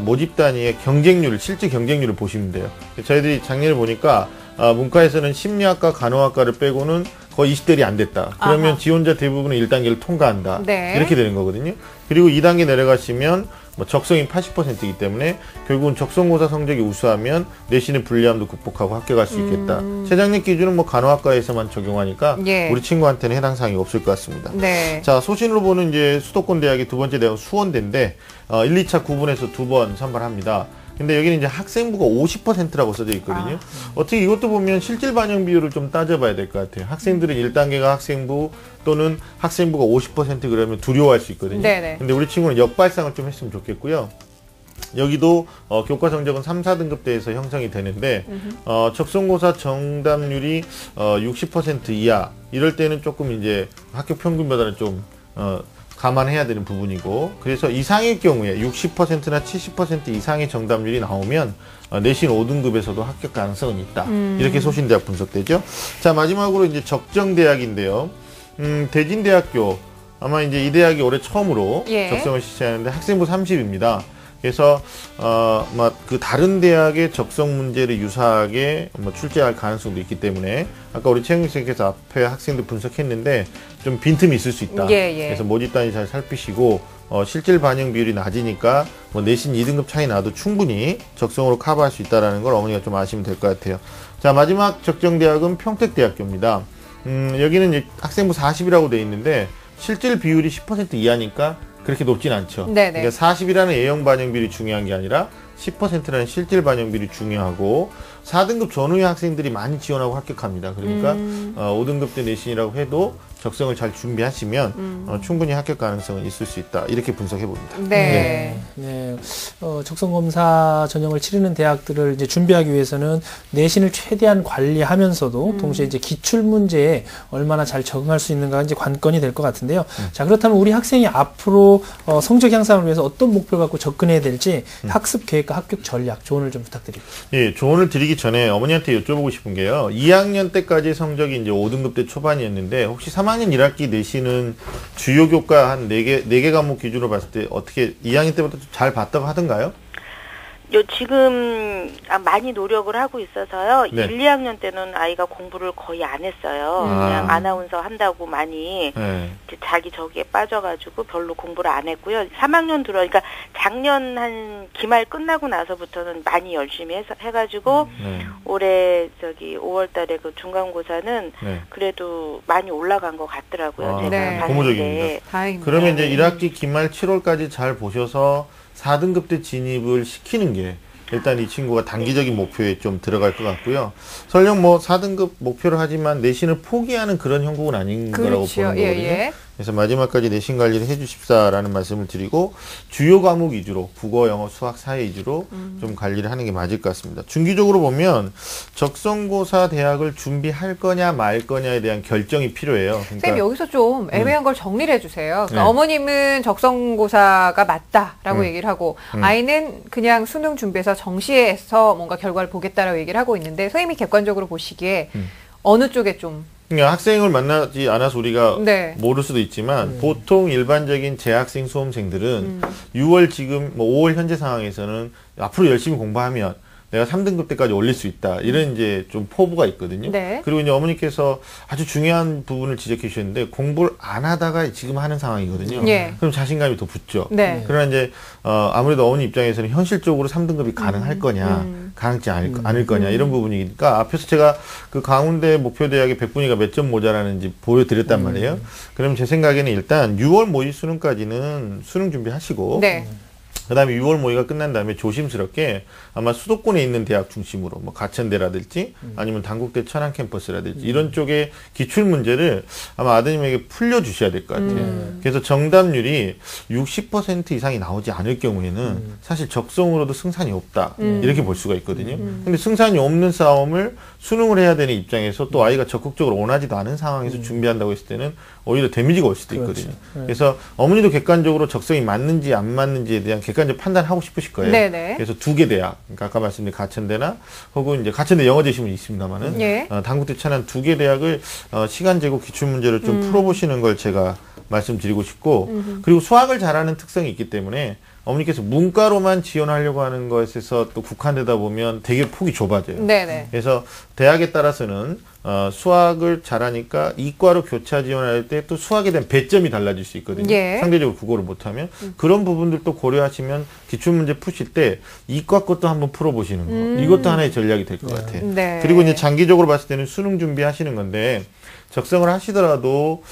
[SPEAKER 4] 모집 단위의 경쟁률, 실제 경쟁률을 보시면 돼요. 저희들이 작년에 보니까 문과에서는 심리학과, 간호학과를 빼고는 거의 20대리 안 됐다. 그러면 지원자 대부분은 1단계를 통과한다.
[SPEAKER 1] 네.
[SPEAKER 4] 이렇게 되는 거거든요. 그리고 2단계 내려가시면 적성이 80%이기 때문에 결국은 적성고사 성적이 우수하면 내신의 불리함도 극복하고 합격할 수 있겠다. 최장력 기준은 간호학과에서만 적용하니까
[SPEAKER 1] 예.
[SPEAKER 4] 우리 친구한테는 해당 사항이 없을 것 같습니다.
[SPEAKER 1] 네.
[SPEAKER 4] 자, 소신으로 보는 이제 수도권 대학의 두 번째 대학은 수원대인데 1, 2차 구분해서 2번 선발합니다. 근데 여기는 이제 학생부가 50%라고 써져 있거든요. 어떻게 이것도 보면 실질 반영 비율을 좀 따져봐야 될 것 같아요. 학생들은 1단계가 학생부 또는 학생부가 50% 그러면 두려워할 수 있거든요.
[SPEAKER 1] 네네.
[SPEAKER 4] 근데 우리 친구는 역발상을 좀 했으면 좋겠고요. 여기도 교과 성적은 3, 4등급대에서 형성이 되는데 적성고사 정답률이 60% 이하 이럴 때는 조금 이제 학교 평균보다는 좀 감안해야 되는 부분이고 그래서 이상일 경우에 60%나 70% 이상의 정답률이 나오면 내신 5등급에서도 합격 가능성은 있다. 이렇게 소신대학 분석되죠. 자, 마지막으로 이제 적정대학인데요. 대진대학교 아마 이제 이 대학이 올해 처음으로
[SPEAKER 1] 예.
[SPEAKER 4] 적성을 실시하는데 학생부 30입니다. 그래서 그 다른 대학의 적성 문제를 유사하게 출제할 가능성도 있기 때문에 아까 우리 최영민 선생님께서 앞에 학생들 분석했는데 좀 빈틈이 있을 수 있다.
[SPEAKER 1] 예, 예.
[SPEAKER 4] 그래서 모집 단위 잘 살피시고 실질 반영 비율이 낮으니까 내신 2등급 차이 나도 충분히 적성으로 커버할 수 있다는 걸 어머니가 좀 아시면 될 것 같아요. 자, 마지막 적정대학은 평택대학교입니다. 여기는 이제 학생부 40이라고 돼 있는데 실질 비율이 10% 이하니까 그렇게 높진 않죠.
[SPEAKER 1] 네네.
[SPEAKER 4] 그러니까 40이라는 A형 반영비율이 중요한 게 아니라 10%라는 실질 반영비율이 중요하고 4등급 전후의 학생들이 많이 지원하고 합격합니다. 그러니까 5등급 때 내신이라고 해도 적성을 잘 준비하시면 충분히 합격 가능성은 있을 수 있다. 이렇게 분석해 봅니다.
[SPEAKER 1] 네.
[SPEAKER 2] 네. 적성검사 전형을 치르는 대학들을 이제 준비하기 위해서는 내신을 최대한 관리하면서도 동시에 이제 기출 문제에 얼마나 잘 적응할 수 있는가 이제 관건이 될 것 같은데요. 자, 그렇다면 우리 학생이 앞으로 성적 향상을 위해서 어떤 목표를 갖고 접근해야 될지 학습 계획과 합격 전략 조언을 좀 부탁드립니다.
[SPEAKER 4] 예, 조언을 드리기 전에 어머니한테 여쭤보고 싶은 게요. 2학년 때까지 성적이 이제 5등급 때 초반이었는데 혹시 3학년 1학기 내신은 주요 교과 한 4개 과목 기준으로 봤을 때 어떻게 2학년 때부터 잘 봤다고 하던가요?
[SPEAKER 7] 지금 많이 노력을 하고 있어서요.
[SPEAKER 4] 네.
[SPEAKER 7] 1, 2학년 때는 아이가 공부를 거의 안 했어요. 그냥 아나운서 한다고 많이 이제 자기 저기에 빠져가지고 별로 공부를 안 했고요. 3학년 그러니까 작년 한 기말 끝나고 나서부터는 많이 열심히 해가지고 올해 5월달에 그 중간고사는 그래도 많이 올라간 것 같더라고요. 제가
[SPEAKER 1] 네.
[SPEAKER 7] 봤을
[SPEAKER 4] 고무적입니다.
[SPEAKER 7] 때.
[SPEAKER 1] 다행입니다.
[SPEAKER 4] 그러면 이제 1학기 기말 7월까지 잘 보셔서 4등급 때 진입을 시키는 게 일단 이 친구가 단기적인 목표에 좀 들어갈 것 같고요. 설령 4등급 목표를 하지만 내신을 포기하는 그런 형국은 아닌 거라고 보는 거거든요.
[SPEAKER 1] 예.
[SPEAKER 4] 그래서 마지막까지 내신 관리를 해주십사라는 말씀을 드리고 주요 과목 위주로 국어, 영어, 수학, 사회 위주로 좀 관리를 하는 게 맞을 것 같습니다. 중기적으로 보면 적성고사 대학을 준비할 거냐 말 거냐에 대한 결정이 필요해요. 그러니까
[SPEAKER 1] 선생님 여기서 좀 애매한 걸 정리를 해주세요. 그러니까
[SPEAKER 4] 네.
[SPEAKER 1] 어머님은 적성고사가 맞다라고 얘기를 하고 아이는 그냥 수능 준비해서 정시에서 뭔가 결과를 보겠다라고 얘기를 하고 있는데 선생님이 객관적으로 보시기에 어느 쪽에 좀
[SPEAKER 4] 그러니까 학생을 만나지 않아서 우리가
[SPEAKER 1] 네.
[SPEAKER 4] 모를 수도 있지만 보통 일반적인 재학생 수험생들은 6월 지금 뭐 5월 현재 상황에서는 앞으로 열심히 공부하면 내가 3등급 때까지 올릴 수 있다. 이런 이제 좀 포부가 있거든요.
[SPEAKER 1] 네.
[SPEAKER 4] 그리고 이제 어머니께서 아주 중요한 부분을 지적해 주셨는데 공부를 안 하다가 지금 하는 상황이거든요.
[SPEAKER 1] 예.
[SPEAKER 4] 그럼 자신감이 더 붙죠.
[SPEAKER 1] 네.
[SPEAKER 4] 그러나 이제 아무래도 어머니 입장에서는 현실적으로 3등급이 가능할 거냐, 가능치 않을 거냐 이런 부분이니까 앞에서 제가 그 강원대 목표대학의 100분위가 몇 점 모자라는지 보여드렸단 말이에요. 그럼 제 생각에는 일단 6월 모의 수능까지는 수능 준비하시고
[SPEAKER 1] 네.
[SPEAKER 4] 그다음에 6월 모의가 끝난 다음에 조심스럽게 아마 수도권에 있는 대학 중심으로 뭐 가천대라든지 아니면 단국대 천안 캠퍼스라든지 이런 쪽의 기출 문제를 아마 아드님에게 풀려주셔야 될 것 같아요. 그래서 정답률이 60% 이상이 나오지 않을 경우에는 사실 적성으로도 승산이 없다 이렇게 볼 수가 있거든요. 근데 승산이 없는 싸움을 수능을 해야 되는 입장에서 또 아이가 적극적으로 원하지도 않은 상황에서 준비한다고 했을 때는 오히려 데미지가 올 수도 있거든요.
[SPEAKER 2] 그렇죠.
[SPEAKER 4] 그래서 어머니도 객관적으로 적성이 맞는지 안 맞는지에 대한 객관적 판단하고 싶으실 거예요.
[SPEAKER 1] 네네.
[SPEAKER 4] 그래서 2개 대학, 그러니까 아까 말씀드린 가천대나 혹은 이제 가천대 영어 제시문이 있습니다만은
[SPEAKER 1] 예.
[SPEAKER 4] 단국대 천안 2개 대학을 시간 제고 기출 문제를 좀 풀어보시는 걸 제가 말씀드리고 싶고 그리고 수학을 잘하는 특성이 있기 때문에 어머니께서 문과로만 지원하려고 하는 것에서 또 국한되다 보면 되게 폭이 좁아져요.
[SPEAKER 1] 네네.
[SPEAKER 4] 그래서 대학에 따라서는 수학을 잘하니까 이과로 교차 지원할 때 또 수학에 대한 배점이 달라질 수 있거든요.
[SPEAKER 1] 예.
[SPEAKER 4] 상대적으로 국어를 못하면 그런 부분들도 고려하시면 기출문제 푸실 때 이과 것도 한번 풀어보시는 거. 이것도 하나의 전략이 될 것 같아요.
[SPEAKER 1] 네.
[SPEAKER 4] 그리고 이제 장기적으로 봤을 때는 수능 준비하시는 건데 적성을 하시더라도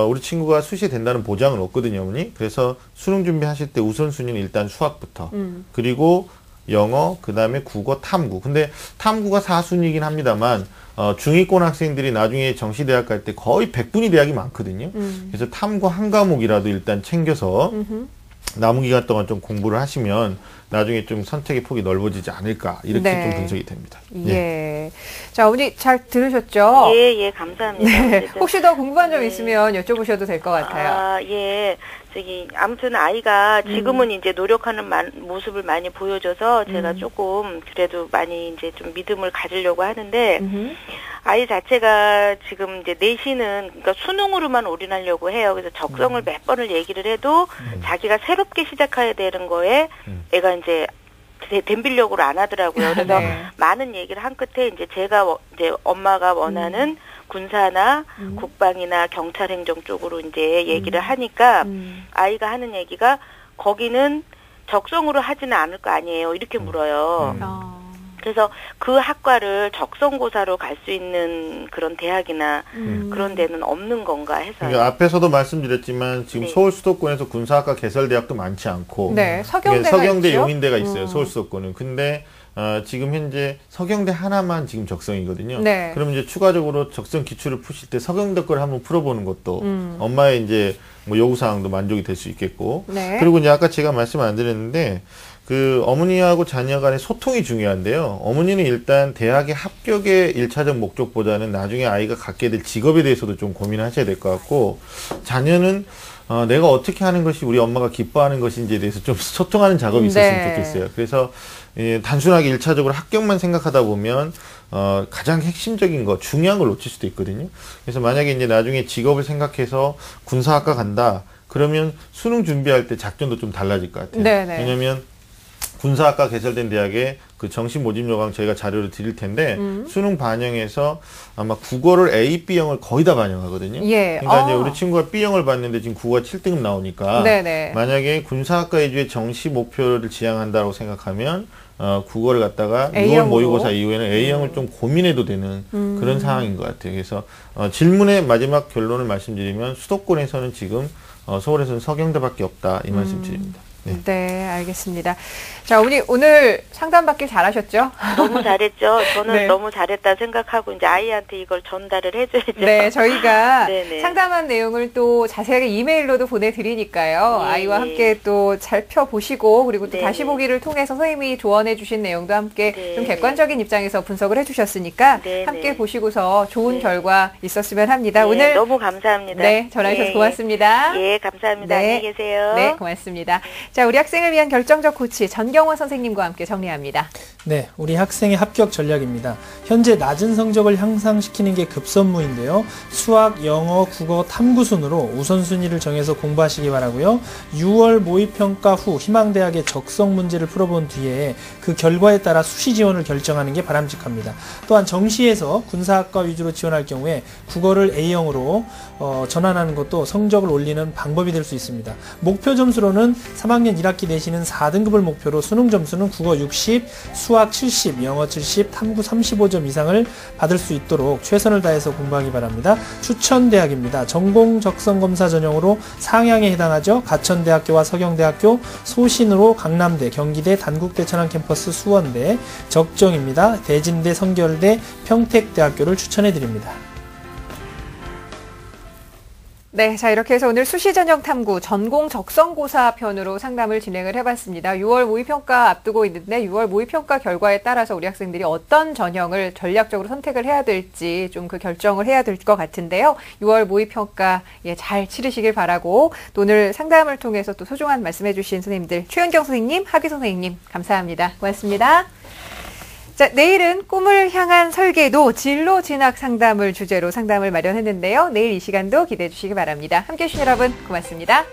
[SPEAKER 4] 우리 친구가 수시에 된다는 보장은 없거든요, 어머니. 그래서 수능 준비하실 때 우선순위는 일단 수학부터 그리고 영어, 그 다음에 국어, 탐구. 근데 탐구가 4순위이긴 합니다만 중위권 학생들이 나중에 정시대학 갈 때 거의 100분위 대학이 많거든요. 그래서 탐구 한 과목이라도 일단 챙겨서 남은 기간 동안 좀 공부를 하시면 나중에 좀 선택의 폭이 넓어지지 않을까 이렇게
[SPEAKER 1] 네.
[SPEAKER 4] 좀 분석이 됩니다.
[SPEAKER 1] 예. 자, 어머니 잘 들으셨죠?
[SPEAKER 7] 예, 감사합니다.
[SPEAKER 1] 네.
[SPEAKER 7] 어쨌든.
[SPEAKER 1] 혹시 더 궁금한 점
[SPEAKER 7] 네.
[SPEAKER 1] 있으면 여쭤보셔도 될 것 같아요.
[SPEAKER 7] 아, 예. 아무튼 아이가 지금은 이제 노력하는 모습을 많이 보여줘서 제가 조금 그래도 많이 이제 좀 믿음을 가지려고 하는데 아이 자체가 지금 이제 내신은 그러니까 수능으로만 올인하려고 해요. 그래서 적성을 몇 번을 얘기를 해도 자기가 새롭게 시작해야 되는 거에 애가 이제 댐빌력으로 안 하더라고요. 그래서
[SPEAKER 1] 네.
[SPEAKER 7] 많은 얘기를 한 끝에 이제 제가 이제 엄마가 원하는 군사나 국방이나 경찰 행정 쪽으로 이제 얘기를 하니까 아이가 하는 얘기가 거기는 적성으로 하지는 않을 거 아니에요. 이렇게 물어요. 그래서 그 학과를 적성고사로 갈 수 있는 그런 대학이나 그런 데는 없는 건가 해서.
[SPEAKER 4] 그러니까 앞에서도 말씀드렸지만 지금
[SPEAKER 7] 네.
[SPEAKER 4] 서울 수도권에서 군사학과 개설대학도 많지 않고
[SPEAKER 1] 네, 서경대가
[SPEAKER 4] 서경대,
[SPEAKER 1] 있죠?
[SPEAKER 4] 용인대가 있어요. 서울 수도권은. 근데 지금 현재 서경대 하나만 지금 적성이거든요.
[SPEAKER 1] 네.
[SPEAKER 4] 그럼 이제 추가적으로 적성 기출을 푸실 때 서경대 거를 한번 풀어보는 것도 엄마의 이제 뭐 요구사항도 만족이 될 수 있겠고.
[SPEAKER 1] 네.
[SPEAKER 4] 그리고 이제 아까 제가 말씀 안 드렸는데 그 어머니하고 자녀 간의 소통이 중요한데요. 어머니는 일단 대학의 합격의 1차적 목적보다는 나중에 아이가 갖게 될 직업에 대해서도 좀 고민하셔야 될 것 같고 자녀는 내가 어떻게 하는 것이 우리 엄마가 기뻐하는 것인지에 대해서 좀 소통하는 작업이 있었으면
[SPEAKER 1] 네.
[SPEAKER 4] 좋겠어요. 그래서 단순하게 1차적으로 합격만 생각하다 보면 가장 핵심적인 거, 중요한 걸 놓칠 수도 있거든요. 그래서 만약에 이제 나중에 직업을 생각해서 군사학과 간다. 그러면 수능 준비할 때 작전도 좀 달라질 것 같아요.
[SPEAKER 1] 네네.
[SPEAKER 4] 왜냐면 군사학과 개설된 대학에 그 정시 모집 요강 저희가 자료를 드릴 텐데 수능 반영에서 아마 국어를 A, B형을 거의 다 반영하거든요.
[SPEAKER 1] 예.
[SPEAKER 4] 그러니까 이제 우리 친구가 B형을 봤는데 지금 국어가 7등급 나오니까
[SPEAKER 1] 네네.
[SPEAKER 4] 만약에 군사학과 위주의 정시 목표를 지향한다고 생각하면 국어를 갖다가
[SPEAKER 1] A형으로.
[SPEAKER 4] 6월 모의고사 이후에는 A형을 좀 고민해도 되는 그런 상황인 것 같아요. 그래서 질문의 마지막 결론을 말씀드리면 수도권에서는 지금 서울에서는 서경대밖에 없다 이 말씀드립니다. 네.
[SPEAKER 1] 네, 알겠습니다. 자, 오늘 상담받길 잘하셨죠?
[SPEAKER 7] 너무 잘했죠. 저는
[SPEAKER 1] 네.
[SPEAKER 7] 너무 잘했다 생각하고 이제 아이한테 이걸 전달을 해줘야죠.
[SPEAKER 1] 네, 저희가
[SPEAKER 7] 네네.
[SPEAKER 1] 상담한 내용을 또 자세하게 이메일로도 보내드리니까요.
[SPEAKER 7] 예,
[SPEAKER 1] 아이와
[SPEAKER 7] 예.
[SPEAKER 1] 함께 또 살펴보시고 그리고 또
[SPEAKER 7] 네네.
[SPEAKER 1] 다시 보기를 통해서 선생님이 조언해 주신 내용도 함께
[SPEAKER 7] 네.
[SPEAKER 1] 좀 객관적인 입장에서 분석을 해주셨으니까
[SPEAKER 7] 네네.
[SPEAKER 1] 함께 보시고서 좋은
[SPEAKER 7] 네.
[SPEAKER 1] 결과 있었으면 합니다.
[SPEAKER 7] 네,
[SPEAKER 1] 오늘
[SPEAKER 7] 너무 감사합니다.
[SPEAKER 1] 네, 전화해 주셔서
[SPEAKER 7] 예,
[SPEAKER 1] 고맙습니다.
[SPEAKER 7] 예, 감사합니다.
[SPEAKER 1] 네.
[SPEAKER 7] 안녕히 계세요.
[SPEAKER 1] 네, 고맙습니다. 자, 우리 학생을 위한 결정적 코치 전경원 선생님과 함께 정리합니다.
[SPEAKER 2] 네, 우리 학생의 합격 전략입니다. 현재 낮은 성적을 향상시키는 게 급선무인데요. 수학, 영어, 국어, 탐구 순으로 우선순위를 정해서 공부하시기 바라고요. 6월 모의평가 후 희망대학의 적성 문제를 풀어본 뒤에 그 결과에 따라 수시 지원을 결정하는 게 바람직합니다. 또한 정시에서 군사학과 위주로 지원할 경우에 국어를 A형으로 전환하는 것도 성적을 올리는 방법이 될 수 있습니다. 목표 점수로는 3학년 1학기 내신은 4등급을 목표로 수능 점수는 국어 60, 수학 70, 영어 70, 탐구 35점 이상을 받을 수 있도록 최선을 다해서 공부하기 바랍니다. 추천대학입니다. 전공 적성검사 전형으로 상향에 해당하죠. 가천대학교와 서경대학교, 소신으로 강남대, 경기대, 단국대 천안 캠퍼스, 수원대, 적정입니다. 대진대, 성결대, 평택대학교를 추천해드립니다.
[SPEAKER 1] 네, 자 이렇게 해서 오늘 수시 전형 탐구 전공 적성고사 편으로 상담을 진행을 해봤습니다. 6월 모의평가 앞두고 있는데 6월 모의평가 결과에 따라서 우리 학생들이 어떤 전형을 전략적으로 선택을 해야 될지 좀 그 결정을 해야 될 것 같은데요. 6월 모의평가 잘 치르시길 바라고 또 오늘 상담을 통해서 또 소중한 말씀해주신 선생님들 최은경 선생님, 하기 선생님 감사합니다. 고맙습니다. 자, 내일은 꿈을 향한 설계도 진로 진학 상담을 주제로 상담을 마련했는데요. 내일 이 시간도 기대해 주시기 바랍니다. 함께해 주신 여러분 고맙습니다.